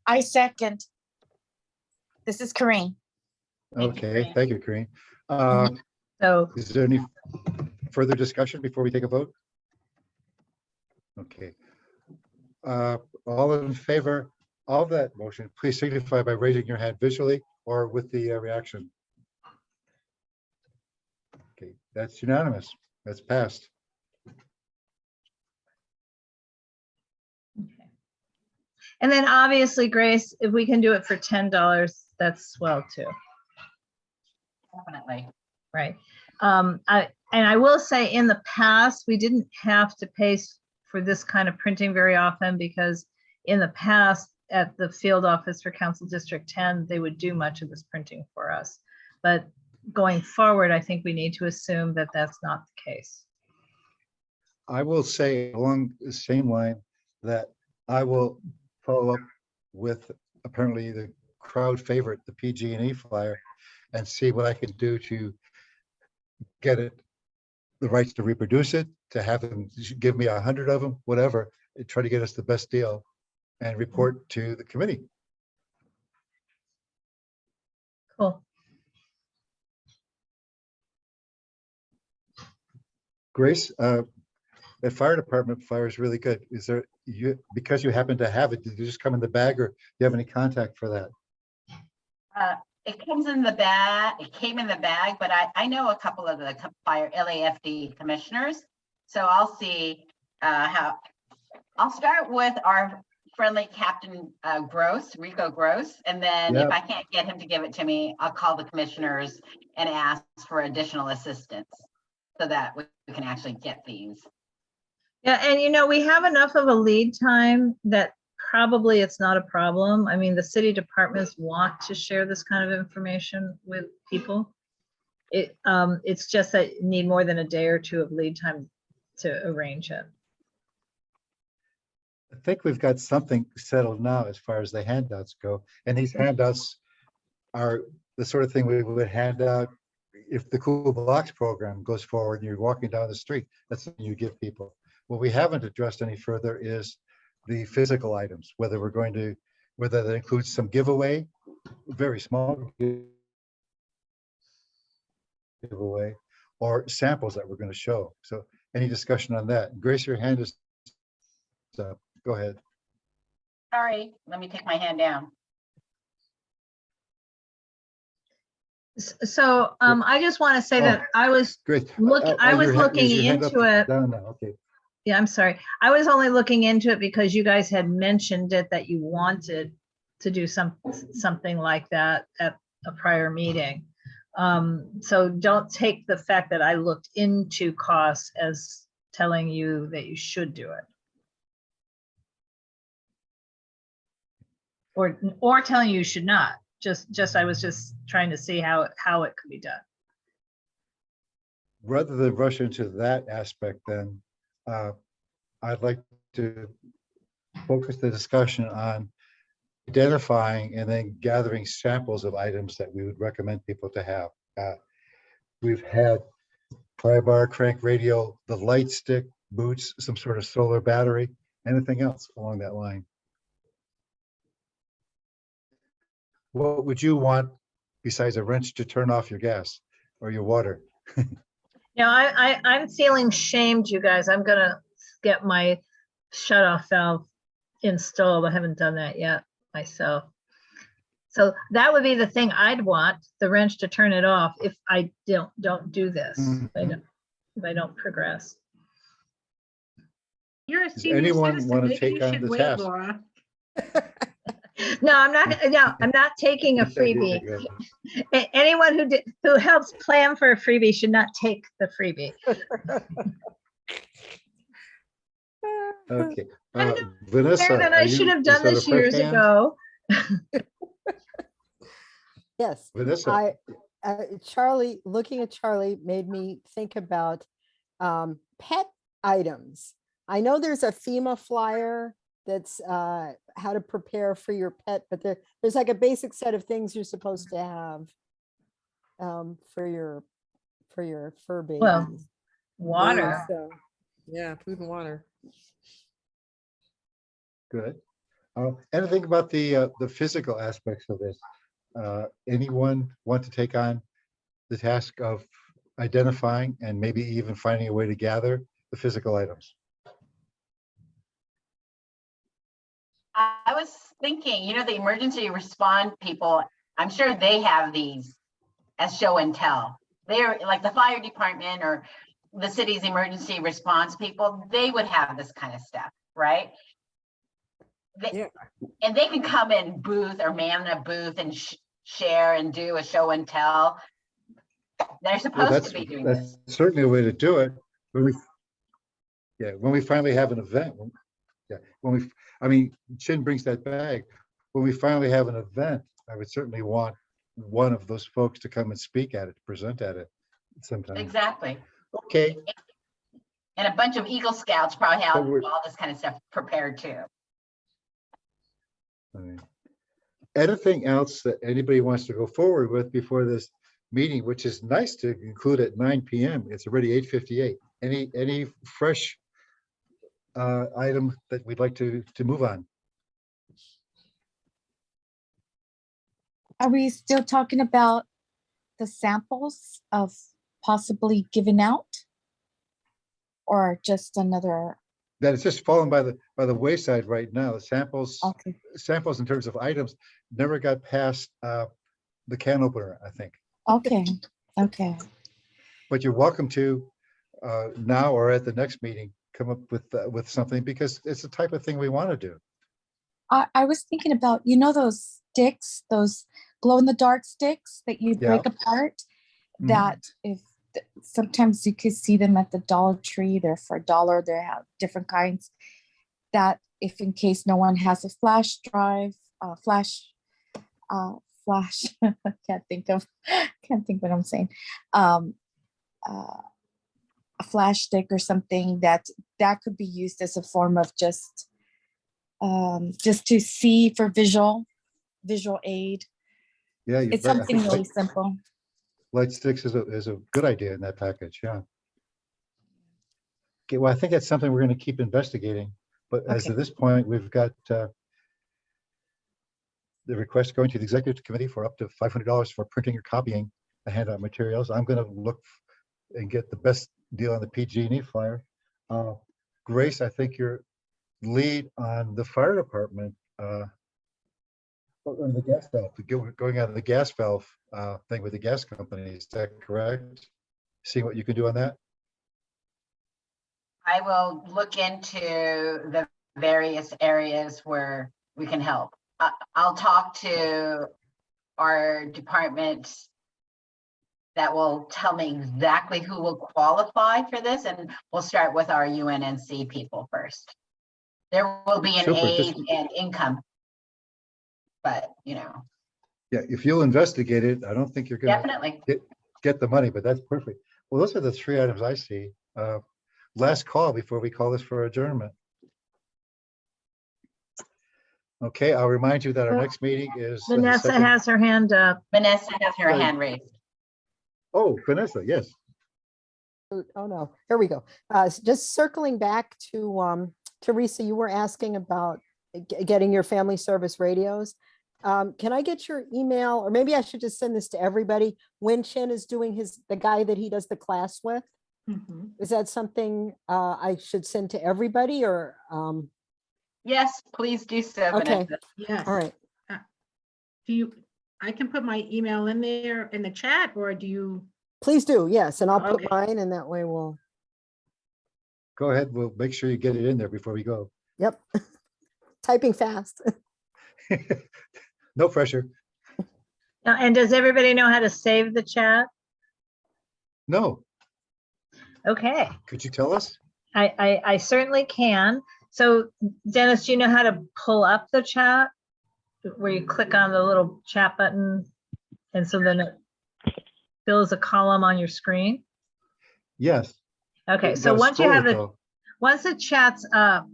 S8: I second. This is Corinne.
S4: Thank you,
S2: Okay,
S4: Corinne.
S2: thank you, Corinne.
S1: So
S2: Is there any further discussion before we take a vote? Okay. All in favor of that motion, please signify by raising your hand visually or with the reaction. Okay, that's unanimous. That's passed.
S1: okay. And then obviously, Grace, if we can do it for $10, that's swell too.
S4: Definitely.
S1: Right. I will say in the past, we didn't have to pay for this kind of printing very often, because in the past at the field office for Council District 10, they would do much of this printing for us. But going forward, I think we need to assume that that's not the case.
S2: I will say along the same line that I will follow up with apparently the crowd favorite, the PG&E flyer, and see what I can do to get it, the rights to reproduce it, to have them give me 100 of them, whatever, and try to get us the best deal and report to the committee.
S1: Cool.
S2: Grace, the fire department flyer is really good. Is there, because you happen to have it, did you just come in the bag, or do you have any contact for that?
S4: It comes in the bag, it came in the bag, but I know a couple of the fire LAFD commissioners. So I'll see I'll start with our friendly Captain Rico Gross. And then if
S2: Yep.
S4: I can't get him to give it to me, I'll call the commissioners and ask for additional assistance so that we can actually get these.
S1: Yeah, and we have enough of a lead time that probably it's not a problem. I mean, the city departments want to share this kind of information with people. It's just that you need more than a day or two of lead time to arrange it.
S2: think we've got something settled now as far as the handouts go. And these handouts are the sort of thing we would hand out if the Cool Blocks program goes forward and you're walking down the street. That's something you give people. What we haven't addressed any further is the physical items, whether that includes some giveaway, very small giveaway, or samples that we're going to show. So any discussion on that? Grace, your hand is up. Go ahead.
S4: Sorry, let me take my hand down.
S1: So I just want to say that I was
S2: Great.
S1: I was looking
S2: Is your hand up
S1: into it.
S2: down now? Okay.
S1: Yeah, I'm sorry. I was only looking into it because you guys had mentioned it, that you wanted to do something like that at a prior meeting. So don't take the fact that I looked into costs as telling you that you should do it. Or telling you should not. I was just trying to see how it could be done.
S2: Rather than rush into that aspect, then I'd like to focus the discussion on identifying and then gathering samples of items that we would recommend people to have. We've had pry bar, crank radio, the light stick, boots, some sort of solar battery, anything else along that line. What would you want besides a wrench to turn off your gas or your water?
S1: Now, I'm feeling shamed, you guys. I'm gonna get my shut-off valve installed. I haven't done that yet myself. So that would be the thing I'd want, the wrench to turn it off if I don't do this, if I don't progress.
S5: You're a
S2: Does
S5: senior
S2: anyone
S5: citizen.
S2: want to
S5: Maybe
S2: take
S5: you
S2: on
S5: should
S2: the
S5: wait,
S2: task?
S5: Laura.
S1: No, I'm not taking a freebie. Anyone who helps plan for a freebie should not take the freebie.
S2: Okay.
S1: I'm
S2: Vanessa,
S1: Fair that I should have done this years ago.
S3: Yes,
S2: Vanessa,
S3: Charlie, looking at Charlie made me think about pet items. I know there's a FEMA flyer that's how to prepare for your pet, but there's like a basic set of things you're supposed to have for your fur baby.
S1: Well, water.
S7: So, yeah, food and water.
S2: good. Anything about the physical aspects of this? Anyone want to take on the task of identifying and maybe even finding a way to gather the physical items?
S4: I was thinking, the emergency response people, I'm sure they have these as show and tell. They're like the fire department or the city's emergency response people, they would have this kind of stuff, right?
S7: Yeah.
S4: And they can come in booth or man a booth and share and do a show and tell. They're supposed to be doing this.
S2: That's certainly a way to do it. When we finally have an event. Chin brings that back. When we finally have an event, I would certainly want one of those folks to come and speak at it, present at it sometime.
S4: Exactly.
S2: Okay.
S4: And a bunch of Eagle Scouts probably have
S2: So
S4: all this kind of stuff prepared too.
S2: Anything else that anybody wants to go forward with before this meeting, which is nice to conclude at 9 p.m. It's already 8:58. Any fresh item that we'd like to move on?
S8: Are we still talking about the samples of possibly giving out? Or just another?
S2: That it's just fallen by the wayside right now. The samples
S8: Okay,
S2: in terms of items never got past the can opener, I think.
S8: okay.
S2: But you're welcome to now or at the next meeting come up with something, because it's the type of thing we want to do.
S8: I was thinking about, those sticks, those glow in the dark sticks that you
S2: Yeah.
S8: break apart,
S2: Mhm.
S8: that sometimes you could see them at the Dollar Tree. They're for $1. They have different kinds. That if in case no one has a flash drive, flash, I can't think what I'm saying. A flash stick or something that could be used as a form of just just to see for visual aid.
S2: Yeah,
S8: It's
S2: I
S8: something
S2: think
S8: really simple.
S2: light sticks is a good idea in that package, yeah. Okay, well, I think that's something we're going to keep investigating, but as
S8: Okay.
S2: of this point, we've got the request going to the executive committee for up to $500 for printing or copying the handout materials. I'm going to look and get the best deal on the PG&E flyer. Grace, I think you're lead on the fire department, on the gas valve, going out of the gas valve thing with the gas company. Is that correct? See what you can do on that?
S4: I will look into the various areas where we can help. I'll talk to our department that will tell me exactly who will qualify for this, and we'll start with our UNNC people first. There will be an
S2: Super,
S4: aid
S2: just-
S4: and income, but
S2: Yeah, if you'll investigate it, I don't think you're gonna
S4: definitely.
S2: get the money, but that's perfect. Well, those are the three items I see. Last call before we call this for adjournment. Okay, I'll remind you that our next meeting is. the
S1: Vanessa
S2: second-
S1: has her hand up.
S4: Vanessa has her
S2: Right.
S4: hand raised.
S2: Oh, Vanessa, yes.
S3: Oh, no, here we go. Just circling back to Teresa, you were asking about getting your family service radios. Can I get your email, or maybe I should just send this to everybody when Chen is doing the guy that he does the class with?
S5: Mhm.
S3: Is that something I should send to everybody, or?
S4: Yes, please do so,
S3: Okay.
S4: Vanessa.
S5: Yes.
S3: All right.
S5: I can put my email in there in the chat, or do you?
S3: Please do, yes, and I'll put
S5: Okay.
S3: mine, and that way we'll,
S2: Go ahead. We'll make sure you get it in there before we go.
S3: yep. Typing fast.
S2: No pressure.
S1: Now, and does everybody know how to save the chat?
S2: No,
S1: Okay,
S2: could you tell us?
S1: I certainly can. So Dennis, do you know how to pull up the chat? Where you click on the little chat button, and so then it fills a column on your screen?
S2: Yes.
S1: Okay,
S2: You
S1: so
S2: gotta
S1: once you
S2: scroll
S1: have
S2: it,
S1: the,
S2: though.
S1: once the chat's up,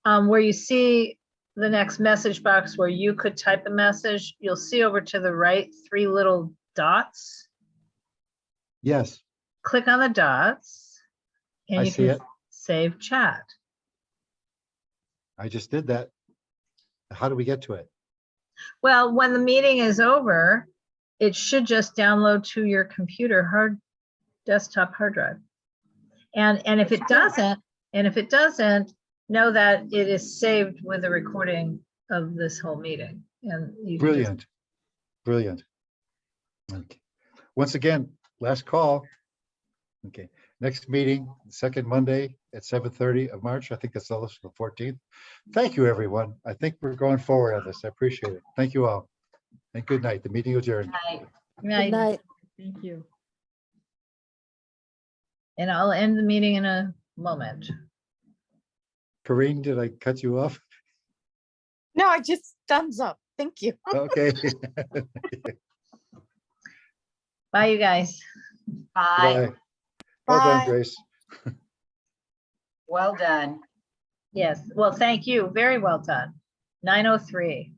S1: where you see the next message box where you could type a message, you'll see over to the right, 3 little dots.
S2: Yes,
S1: Click on the dots. And
S2: I
S1: you
S2: see
S1: can
S2: it.
S1: save chat.
S2: I just did that. How do we get to it?
S1: Well, when the meeting is over, it should just download to your computer desktop hard drive. And if it doesn't, know that it is saved with a recording of this whole meeting. And you can just-
S2: Brilliant. Brilliant. Okay. Once again, last call. Okay, next meeting, second Monday at 7:30 of March. I think that's also the 14th. Thank you, everyone. I think we're going forward on this. I appreciate it. Thank you all. And good night. The meeting adjourned.
S4: Right.
S3: Good night.
S5: Thank you.
S1: And I'll end the meeting in a moment.
S2: Corinne, did I cut you off?
S8: No, I just thumbs up. Thank you.
S2: Okay.
S1: Bye, you guys.
S4: Bye.
S2: Bye. Well done,
S8: Bye.
S2: Grace.
S4: Well done.
S1: Yes, well, thank you. Very well done. 9:03.